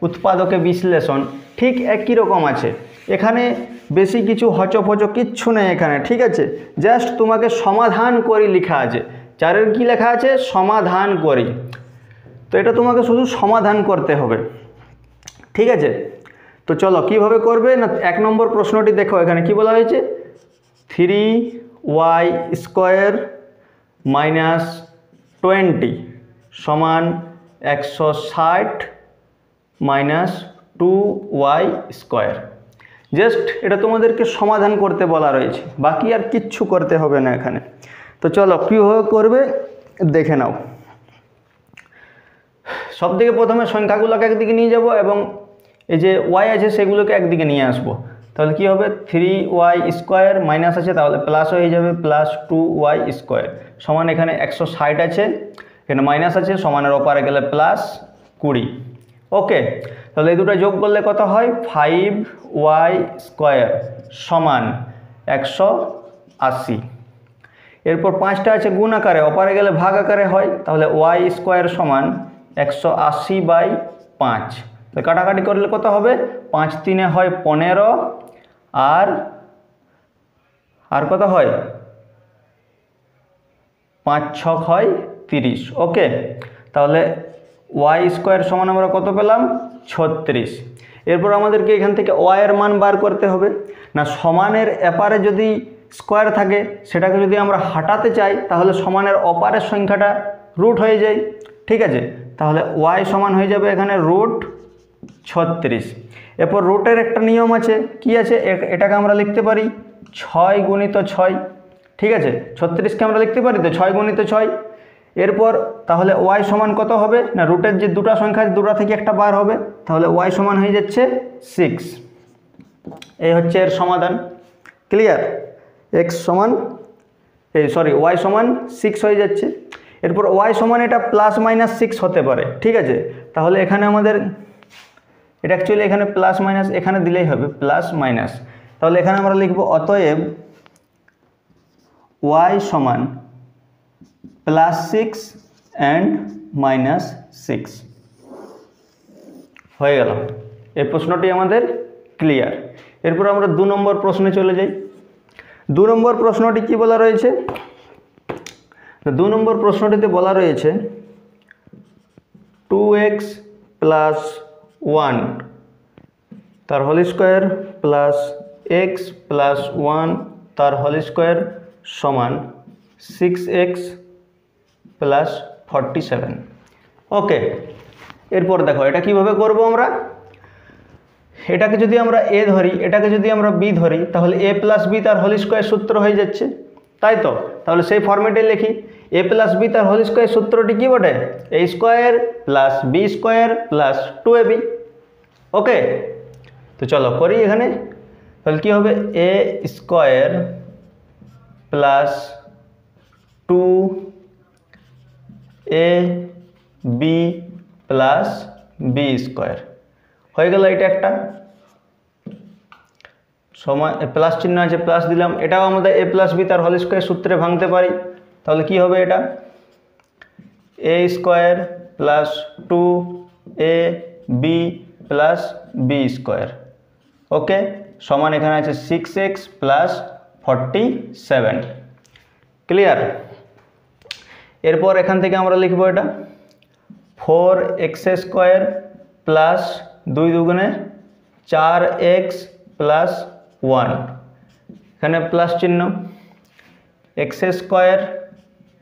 উৎপাদকে বিশ্লেষণ, ঠিক একই রকম আছে। এখানে বেশি কিছু হচপচ কিচ্ছু নেই এখানে, ঠিক আছে। জাস্ট তোমাকে সমাধান করি লেখা আছে। 4-এর কি লেখা আছে, সমাধান করি। তো এটা তোমাকে শুধু সমাধান করতে হবে, ঠিক আছে। তো চলো কিভাবে করবে না, 1 নম্বর প্রশ্নটি দেখো, এখানে কি বলা হয়েছে, 3y² - 20 সমান 160 - 2y²। জাস্ট এটা তোমাদেরকে সমাধান করতে বলা রয়েছে, বাকি আর কিচ্ছু করতে হবে না এখানে। তো চলো কীভাবে করবে দেখে নাও। সবথেকে প্রথমে সংখ্যাগুলোকে একদিকে নিয়ে যাব এবং এই যে y আছে সেগুলোকে একদিকে নিয়ে আসবো। তাহলে কি হবে 3y স্কোয়ার মাইনাস আছে তাহলে প্লাস হয়ে যাবে প্লাস 2y স্কোয়ার সমান এখানে 160 আছে এখানে মাইনাস আছে সমানের ওপারে গেলে প্লাস 20। ওকে, তাহলে এই দুটো যোগ করলে কত হয় 5y স্কোয়ার সমান 180। এরপর 5টা আছে গুণ আকারে ওপারে গেলে ভাগ আকারে হয় তাহলে y স্কোয়ার সমান 180/5। তো কাটাকাটি করলে কত হবে 5 3 হয় 15 আর কত হয় 5 6 হয় 30। ওকে, তাহলে y স্কোয়ার সমান আমরা কত পেলাম 36। এরপর আমাদেরকে এখান থেকে y এর মান বার করতে হবে না। সমানের এপারে যদি স্কোয়ার থাকে সেটাকে যদি আমরা হাঁটাতে চাই তাহলে সমানের অপারের সংখ্যাটা রুট হয়ে যায়। ঠিক আছে, তাহলে y সমান হয়ে যাবে এখানে √36। এরপর রুটের একটা নিয়ম আছে, কি আছে, এটাকে আমরা লিখতে পারি 6 × 6। ঠিক আছে, 36কে আমরা লিখতে পারি তো 6 × 6। এরপর তাহলে y সমান কত হবে না রুটের যে দুটো সংখ্যা দুটো থেকে একটা বার হবে তাহলে y সমান হয়ে যাচ্ছে 6। এই হচ্ছে এর সমাধান। ক্লিয়ার, y সমান 6 হয়ে যাচ্ছে। এরপর y সমান এটা +-6 হতে পারে। ঠিক আছে, তাহলে এখানে আমাদের এটা অ্যাকচুয়ালি এখানে প্লাস মাইনাস এখানে দিলেই হবে প্লাস মাইনাস। তাহলে এখানে আমরা লিখব অতএব y সমান +6 and -6 হয়ে গেল। এই প্রশ্নটি আমাদের ক্লিয়ার। এরপর আমরা 2 নম্বর প্রশ্নে চলে যাই। 2 নম্বর প্রশ্নটি কি বলা রয়েছে, 2 নম্বর প্রশ্নটিতে বলা রয়েছে 2x + 1 তার হোল স্কোয়ার প্লাস x + 1 তার হোল স্কোয়ার সমান 6x + 47। ওকে, এরপর দেখো এটা কিভাবে করব আমরা। এটাকে যদি আমরা a ধরি এটাকে যদি আমরা b ধরি তাহলে a + b তার হোল স্কোয়ার সূত্র হয়ে যাচ্ছে, তাই তো। তাহলে সেই ফরম্যাটে লিখি a + b তার হোল স্কোয়ার সূত্রটি কি বটে a² + b² + 2ab। ওকে, তো চলো করি এখানে। তাহলে কি হবে a² + 2ab + b² হয়ে গেল। এটা একটা সমান প্লাস চিহ্ন আছে প্লাস দিলাম। এটাও আমাদের a + b তার হোল স্কোয়ার সূত্রে ভাঙতে পারি। তাহলে কি হবে এটা a² + 2ab + b²। ওকে, সমান এখানে আছে 6x + 47। ক্লিয়ার। এরপর এখান থেকে আমরা লিখব এটা 4x² + 2 × 4x + 1 এখানে প্লাস চিহ্ন x²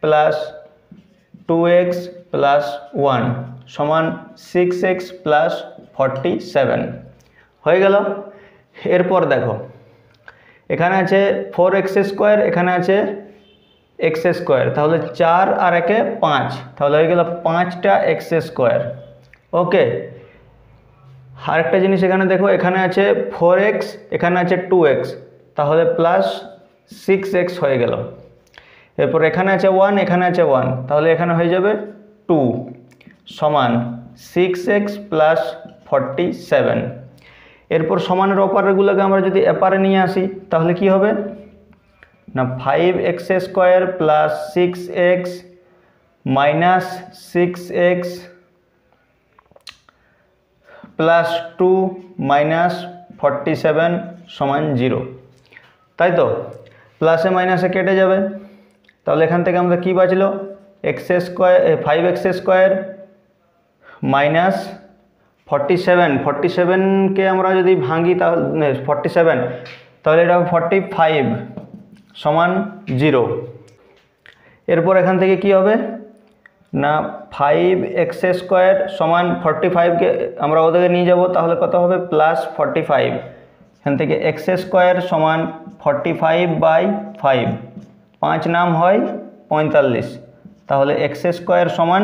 + 2x + 1 সমান 6x + 47 হয়ে গেল। এরপর দেখো এখানে আছে 4x², এখানে আছে x², তাহলে 4 আর 1 5, তাহলে হয়ে গেল 5টা x²। ওকে, আরেকটা জিনিস এখানে দেখো এখানে আছে 4x এখানে আছে 2x তাহলে প্লাস 6x হয়ে গেল। এরপর এখানে আছে 1 এখানে আছে 1 তাহলে এখানে হয়ে যাবে 2 সমান 6x + 47। এরপর সমানের অপারেগুলোকে আমরা যদি এপারে নিয়ে আসি তাহলে কি হবে না 5x² + 6x - 6x + 2 - 47 সমান 0, তাই তো। প্লাসে মাইনাসে কেটে যাবে। তাহলে এখান থেকে আমাদের কি বাঁচলো 5x² - 47কে আমরা যদি ভাঙি তাহলে 47 তাহলে এটা 45 সমান 0। এরপর এখান থেকে কি হবে না 5x² সমান 45কে আমরা ওদিকে নিয়ে যাব তাহলে কত হবে +45। এখান থেকে x² সমান 45/5 5 নাম হয় 45 তাহলে x² সমান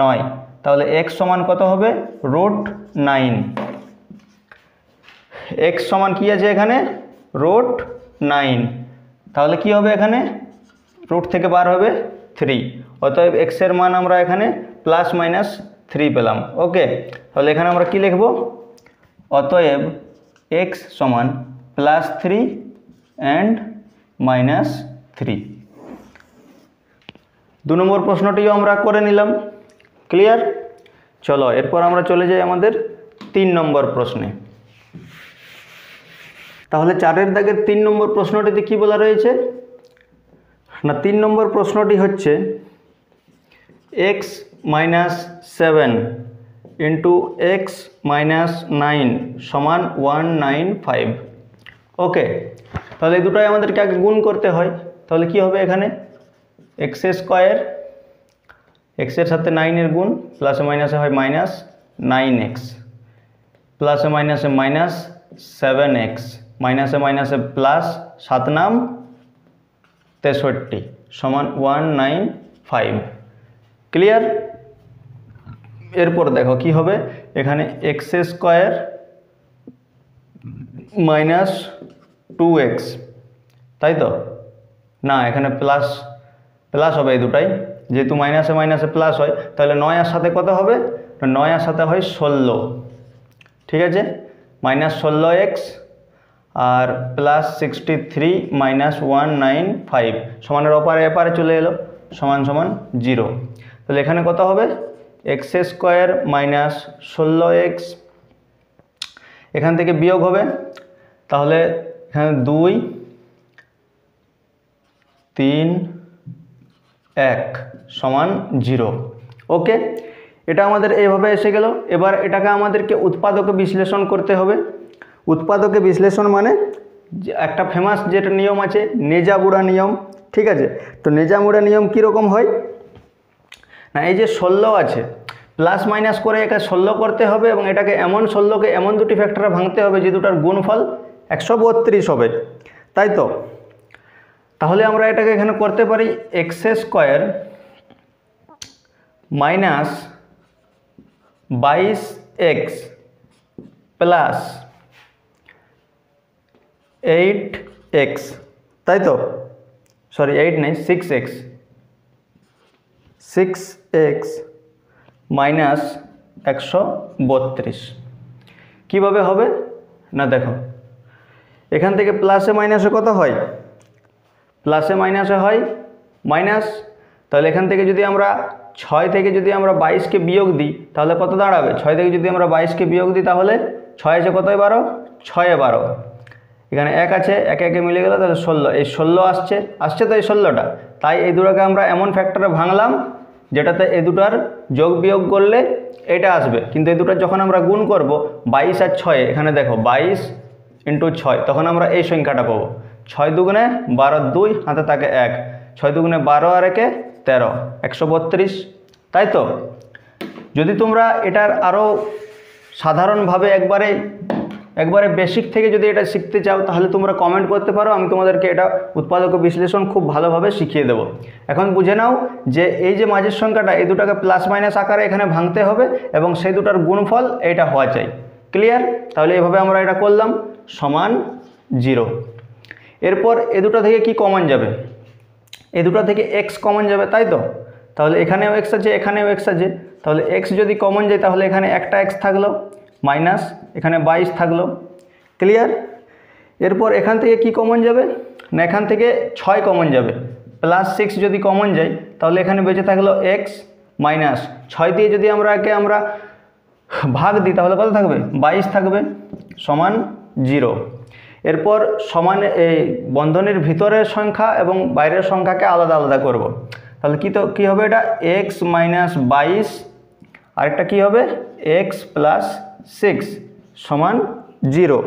9 তাহলে x সমান কত হবে √9। এক্স সমান কী আছে এখানে √9, তাহলে কি হবে এখানে রুট থেকে বার হবে 3, অতএব এক্সের মান আমরা এখানে +-3 পেলাম। ওকে, তাহলে এখানে আমরা কি লিখব, অতএব এক্স সমান +3 অ্যান্ড -3। 2 নম্বর প্রশ্নটিও আমরা করে নিলাম। ক্লিয়ার? চলো এরপর আমরা চলে যাই আমাদের 3 নম্বর প্রশ্নে। তাহলে 4-এর দাগের 3 নম্বর প্রশ্নটিতে কি বলা রয়েছে না, 3 নম্বর প্রশ্নটি হচ্ছে x - 7 × x - 9 সমান 195। ওকে, তাহলে এই দুটোই আমাদেরকে আগে গুণ করতে হয়। তাহলে কি হবে এখানে x² এক্সের সাথে 9-এর গুণ, প্লাসে মাইনাসে হয় -9x, প্লাসে মাইনাসে -7x, মাইনাসে মাইনাসে প্লাস 7×9 = 63 সমান 195। ক্লিয়ার? এরপর দেখো কি হবে এখানে x² - 2x, তাই তো না, এখানে প্লাস প্লাস হবে এই দুটাই, যেহেতু মাইনাসে মাইনাসে প্লাস হয়, তাহলে 9 আর সাথে কত হবে, 9 আর সাথে হয় 16। ঠিক আছে, -16x আর +63 - 195 সমানের অপারে এপারে চলে এলো, সমান সমান 0। তাহলে এখানে কত হবে x² - 16x, এখান থেকে বিয়োগ হবে, তাহলে এখানে 2 3 1 সমান 0। ওকে, এটা আমাদের এইভাবে এসে গেল। এবার এটাকে আমাদেরকে উৎপাদকে বিশ্লেষণ করতে হবে। উৎপাদকে বিশ্লেষণ মানে একটা ফেমাস যেটা নিয়ম আছে নেজামুড়া নিয়ম। ঠিক আছে, তো নেজামুড়া নিয়ম কীরকম হয় না, এই যে 16 আছে প্লাস মাইনাস করে একে 16 করতে হবে এবং এটাকে এমন 16কে এমন দুটি ফ্যাক্টরে ভাঙতে হবে যে দুটার গুণফল 132 হবে, তাই তো। তাহলে আমরা এটাকে এখানে করতে পারি x² - 22x প্লাস 8x, তাই তো, সরি 8 নেই 6x, 6x মাইনাস 132। কীভাবে হবে না, দেখো এখান থেকে প্লাসে মাইনাসে কত হয়, প্লাসে মাইনাসে হয় মাইনাস, তাহলে এখান থেকে যদি আমরা 6 থেকে যদি আমরা 22কে বিয়োগ দিই তাহলে কত দাঁড়াবে, 6 থেকে যদি আমরা 22কে বিয়োগ দিই তাহলে 6 আছে কত 12, 6 12, এখানে 1 আছে, 1 1 মিলে গেল, তাহলে 16, এই 16 আসছে তো এই 16টা, তাই এই দুটোকে আমরা এমন ফ্যাক্টরে ভাঙলাম যেটাতে এই দুটার যোগ বিয়োগ করলে এটা আসবে, কিন্তু এই দুটার যখন আমরা গুণ করব 22 আর 6, এখানে দেখো 22 × 6, তখন আমরা এই সংখ্যাটা পাবো 6 দুগুণে 12, 2 হাতে থাকে 1, 6 দুগুণে 12 আর 1 13, 132, তাই তো। যদি তোমরা এটার আরও সাধারণভাবে একবারে বেসিক থেকে যদি এটা শিখতে চাও তাহলে তোমরা কমেন্ট করতে পারো, আমি তোমাদেরকে এটা উৎপাদক বিশ্লেষণ খুব ভালোভাবে শিখিয়ে দেবো। এখন বুঝে নাও যে এই যে মাঝের সংখ্যাটা এই দুটাকে প্লাস মাইনাস আকারে এখানে ভাঙতে হবে এবং সেই দুটার গুণফল এইটা হওয়া চাই। ক্লিয়ার? তাহলে এভাবে আমরা এটা করলাম সমান 0। এরপর এ দুটো থেকে কি কমন যাবে, এ দুটো থেকে x কমন যাবে, তাই তো। তাহলে এখানেও x আছে, এখানেও x আছে, তাহলে x যদি কমন যায় তাহলে এখানে একটা x থাকলো মাইনাস এখানে 22 থাকলো। ক্লিয়ার? এরপর এখান থেকে কি কমন যাবে না, এখান থেকে 6 কমন যাবে, +6 যদি কমন যায় তাহলে এখানে বেঁচে থাকলো x মাইনাস 6 দিয়ে যদি আমরা ভাগ দিই তাহলে কত থাকবে, 22 থাকবে সমান 0। এরপর সমান এই বন্ধনীর ভিতরের সংখ্যা এবং বাইরের সংখ্যাকে আলাদা আলাদা করব। তাহলে কি হবে এটা x - 22, আরেকটা কি হবে x + 6 সমান 0।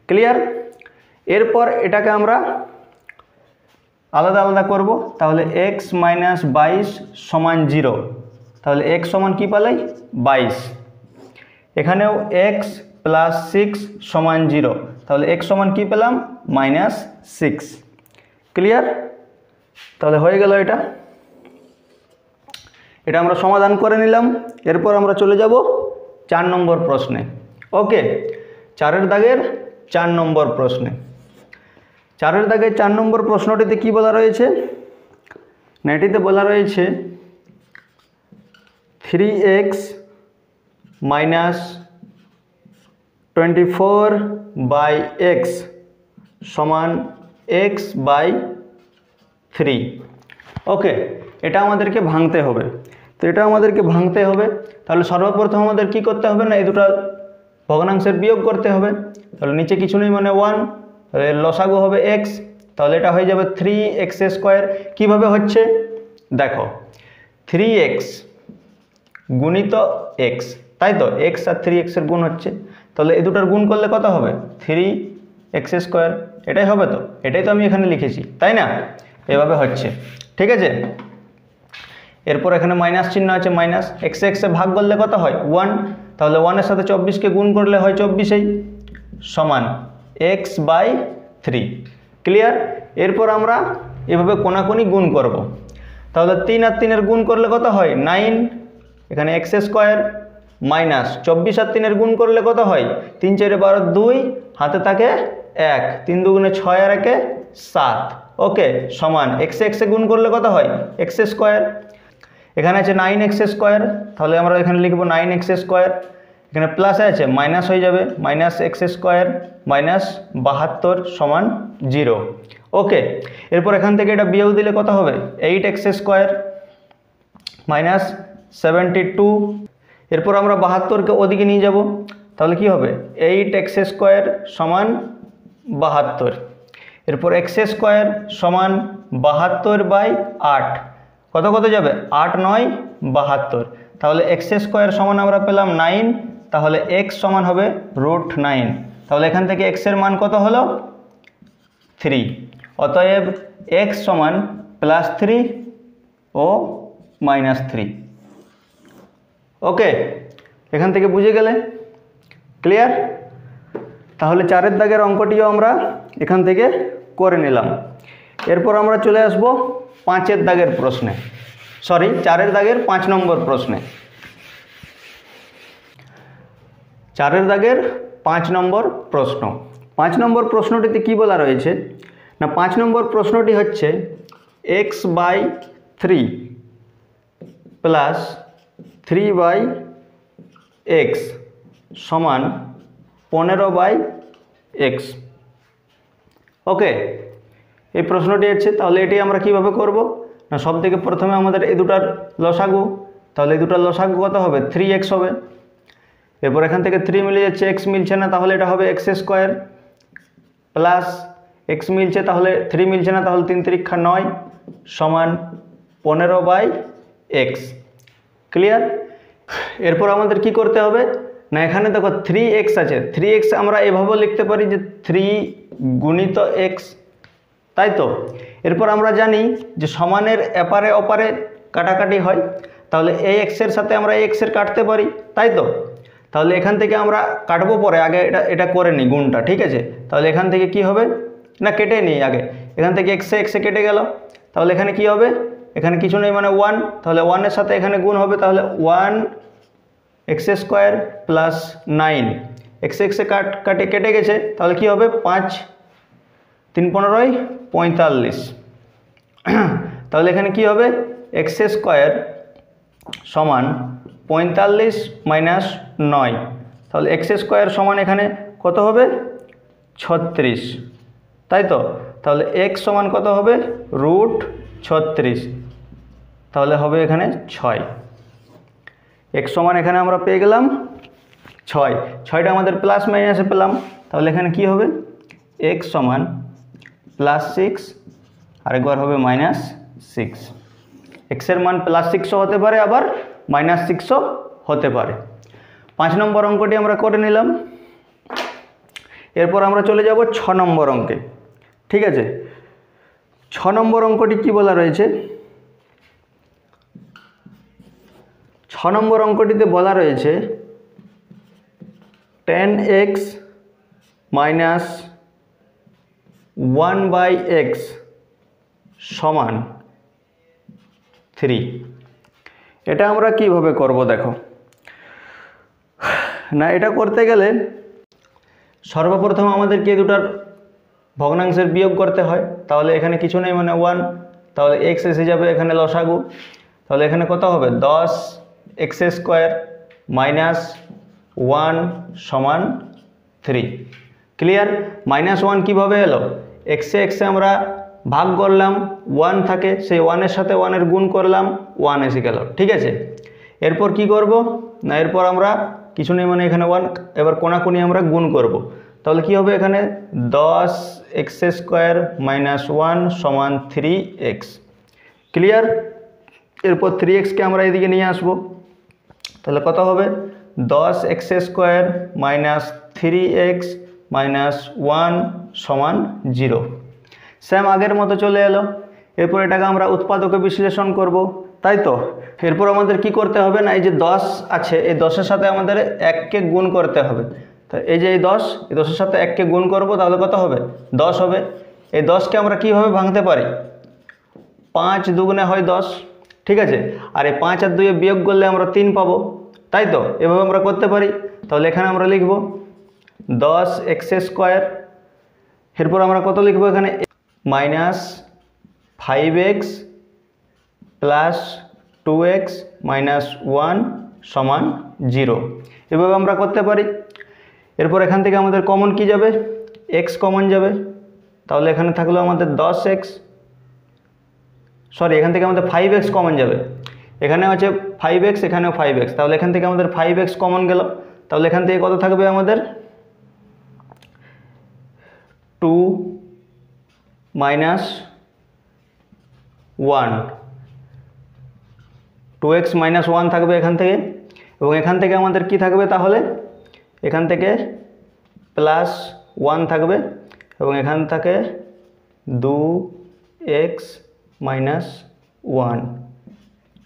ক্লিয়ার? এরপর এটাকে আমরা আলাদা আলাদা করব, তাহলে x - 22 সমান 0, তাহলে x সমান কি পালাই 22, এখানেও x + 6 সমান 0, তাহলে x সমান কি পেলাম -6। ক্লিয়ার? তাহলে হয়ে গেল এটা আমরা সমাধান করে নিলাম। এরপর আমরা চলে যাব 4 নম্বর প্রশ্নে। ওকে, 4-এর দাগের 4 নম্বর প্রশ্নে। 4-এর দাগের 4 নম্বর প্রশ্নটিতে কি বলা রয়েছে না, এটিতে বলা রয়েছে 3x মাইনাস 24/x সমান x বাই 3। ওকে, এটা আমাদেরকে ভাঙতে হবে। তো এটা আমাদেরকে ভাঙতে হবে, তাহলে সর্বপ্রথম আমাদের কি করতে হবে না, এই দুটো ভগ্নাংশের বিয়োগ করতে হবে। তাহলে নিচে কিছু নেই মানে 1, তাহলে লসাগু হবে x, তাহলে এটা হয়ে যাবে 3x²। কিভাবে হচ্ছে দেখো, 3x গুণিত x, তাই তো x আর 3x এর গুণ হচ্ছে, তাহলে এই দুটোর গুণ করলে কত হবে 3x²। এটাই হবে, তো এটাই তো আমি এখানে লিখেছি, তাই না? এভাবে হচ্ছে, ঠিক আছে। এরপর এখানে মাইনাস চিহ্ন আছে, মাইনাস x এ ভাগ করলে কত হয় 1, তাহলে 1-এর সাথে 24কে গুণ করলে হয় 24 সমান x/3। ক্লিয়ার? এরপর আমরা এভাবে কোনাকুনি গুণ করব। তাহলে 3 আর 3-এর গুণ করলে কত হয় 9, এখানে x² মাইনাস 24 আর 3-এর গুণ করলে কত হয় 3 4 12 2, হাতে থাকে 1, 3 2 6 আর 1 7। ওকে, সমান x এ গুণ করলে কত হয় x²। এখানে আছে 9x², তাহলে আমরা এখানে লিখব 9x²। এখানে প্লাস আছে, মাইনাস হয়ে যাবে, মাইনাস x² মাইনাস 72 সমান 0। ওকে, এরপর এখান থেকে এটা বিয়োগ দিলে কত হবে 8x² মাইনাস 72। এরপর আমরা 72কে ওদিকে নিয়ে যাব, তাহলে কি হবে 8x² সমান 72। এরপর x² সমান 72/8, কত কত যাবে 8 9 72, তাহলে x² সমান আমরা পেলাম 9, তাহলে x সমান হবে √9। তাহলে এখান থেকে x এর মান কত হলো 3, অতএব x সমান +3 ও -3। ওকে, এখান থেকে বুঝে গেলে? ক্লিয়ার? তাহলে 4-এর দাগের অঙ্কটিও আমরা এখান থেকে করে নিলাম। এরপর আমরা চলে আসব 5-এর দাগের প্রশ্নে, 4-এর দাগের 5 নম্বর প্রশ্নে। 4-এর দাগের 5 নম্বর প্রশ্ন। 5 নম্বর প্রশ্নটিতে কি বলা রয়েছে না, 5 নম্বর প্রশ্নটি হচ্ছে x/3 প্লাস 3/x সমান 15/x। ওকে, এই প্রশ্নটি আছে, তাহলে এটি আমরা কিভাবে করব না, সব থেকে প্রথমে আমাদের এই দুটার লসাগু, তাহলে এই দুটার লসাগু কত হবে 3x হবে। এরপর এখান থেকে 3 মিলে যাচ্ছে, x মিলছে না, তাহলে এটা হবে x² প্লাস x মিলছে, তাহলে 3 মিলছে না, তাহলে 3 3 9 সমান 15/x। ক্লিয়ার? এরপর আমাদের কি করতে হবে না, এখানে দেখো 3x আছে, 3x আমরা এভাবে লিখতে পারি যে 3 গুণিত x, তাই তো। এরপর আমরা জানি যে সমানের এপারে ওপারে কাটাকাটি হয়, তাহলে এই x এর সাথে আমরা এই x এর কাটতে পারি, তাই তো। তাহলে এখান থেকে আমরা কাটবো পরে, আগে এটা করে নিই গুণটা, ঠিক আছে। তাহলে এখান থেকে কি হবে না, কেটে নিই আগে, এখান থেকে x এ কেটে গেল, তাহলে এখানে কি হবে, এখানে কিছু নেই মানে 1, তাহলে 1-এর সাথে এখানে গুণ হবে, তাহলে 1x² প্লাস 9, x কাটে কেটে গেছে, তাহলে কি হবে 5 3 15 45। তাহলে এখানে কি হবে x² সমান 45 মাইনাস 9, তাহলে x² সমান এখানে কত হবে 36, তাই তো। তাহলে x সমান কত হবে √36, তাহলে হবে এখানে 6। x সমান এখানে আমরা পেয়ে গেলাম 6, 6টা আমাদের প্লাস মাইনাসে পেলাম, তাহলে এখানে কি হবে x সমান +6, আরেকবার হবে -6। x এর মান +6ও হতে পারে, আবার -6ও হতে পারে। 5 নম্বর অঙ্কটি আমরা করে নিলাম। এরপর আমরা চলে যাব 6 নম্বর অঙ্কে, ঠিক আছে। 6 নম্বর অঙ্কটি কি বলা রয়েছে, 6 নম্বর অঙ্কটিতে বলা রয়েছে 10x মাইনাস 1/x সমান 3। এটা আমরা কিভাবে করব দেখো না, এটা করতে গেলে সর্বপ্রথম আমাদেরকে দুটার ভগ্নাংশের বিয়োগ করতে হয়, তাহলে এখানে কিছু নেই মানে 1, তাহলে এক্স এসে যাবে এখানে লসাগু। তাহলে এখানে কত হবে 10x² মাইনাস 1 সমান 3। ক্লিয়ার? -1 কীভাবে এলো? এক্সে আমরা ভাগ করলাম, 1 থাকে, সেই 1-এর সাথে 1-এর গুণ করলাম, 1 এসে গেল। ঠিক আছে, এরপর কি করব না, এরপর আমরা কিছু নেই মানে এখানে 1, এবার কোনাকুনি আমরা গুণ করব। তাহলে কি হবে এখানে 10x² মাইনাস 1 সমান 3x। ক্লিয়ার? এরপর 3xকে আমরা এদিকে নিয়ে আসব, তাহলে কত হবে 10x² মাইনাস 3x মাইনাস 1 সমান 0। সেম আগের মতো চলে এলো। এরপর এটাকে আমরা উৎপাদকে বিশ্লেষণ করব, তাই তো? এরপর আমাদের কি করতে হবে না, এই যে 10 আছে, এই 10-এর সাথে আমাদের 1কে গুণ করতে হবে। তো এই যে এই 10-এর সাথে 1কে গুণ করব, তাহলে কত হবে 10 হবে। এই 10কে আমরা কীভাবে ভাঙতে পারি? 5 দুগুণে হয় 10, ঠিক আছে, আর এই 5 আর 2 বিয়োগ করলে আমরা 3 পাবো, তাই তো? এভাবে আমরা করতে পারি। তাহলে এখানে আমরা লিখব 10x², এরপর আমরা কত লিখব এখানে minus 5x plus 2x minus 1 সমান 0। এভাবে আমরা করতে পারি। এরপর এখান থেকে আমাদের কমন কি যাবে? x কমন যাবে, তাহলে এখানে থাকলো আমাদের 10x, সরি এখান থেকে আমাদের 5x কমন যাবে। এখানে আছে 5x, এখানেও 5x, তাহলে এখান থেকে আমাদের 5x কমন গেল। তাহলে এখান থেকে কত থাকবে আমাদের 2 মাইনাস 1, 2x মাইনাস 1 থাকবে এখান থেকে, এবং এখান থেকে আমাদের কি থাকবে তাহলে এখান থেকে প্লাস 1 থাকবে, এবং এখান থেকে 2x মাইনাস 1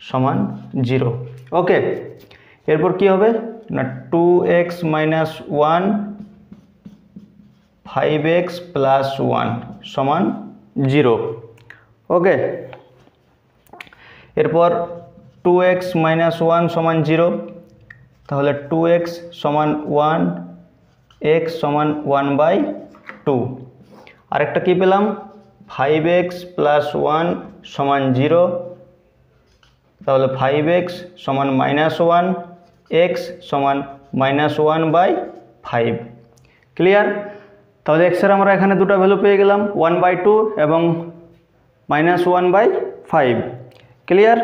সমান 0। ওকে, এরপর কি হবে না 2x মাইনাস 1 5x প্লাস 1 সমান 0। ওকে, এরপর 2x মাইনাস 1 সমান 0, তাহলে 2x সমান 1, x সমান 1/2। আরেকটা কি পেলাম 5x প্লাস 1 সমান 0, তাহলে 5x সমান -1, x সমান -1/5। ক্লিয়ার? তাহলে x এর আমরা এখানে দুটো ভ্যালু পেয়ে গেলাম, 1/2 এবং -1/5। ক্লিয়ার?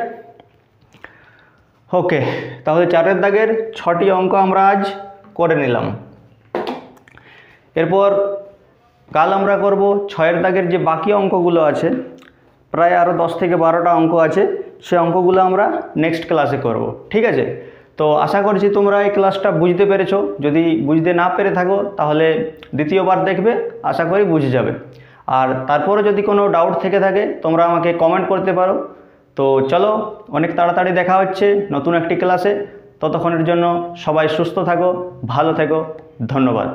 ওকে, তাহলে 4-এর দাগের 6টি অঙ্ক আমরা আজ করে নিলাম। এরপর কাল আমরা করব 6-এর দাগের যে বাকি অঙ্কগুলো আছে, প্রায় আরও 10 থেকে 12টা অঙ্ক আছে, সে অঙ্কগুলো আমরা নেক্সট ক্লাসে করব। ঠিক আছে? তো আশা করছি তোমরা এই ক্লাসটা বুঝতে পেরেছো। যদি বুঝতে না পেরে থাকো তাহলে দ্বিতীয়বার দেখবে, আশা করি বুঝে যাবে। আর তারপরে যদি কোনো ডাউট থেকে থাকে তোমরা আমাকে কমেন্ট করতে পারো। তো চলো, অনেক তাড়াতাড়ি দেখা হচ্ছে নতুন একটি ক্লাসে। ততক্ষণের জন্য সবাই সুস্থ থাকো, ভালো থেকো, ধন্যবাদ।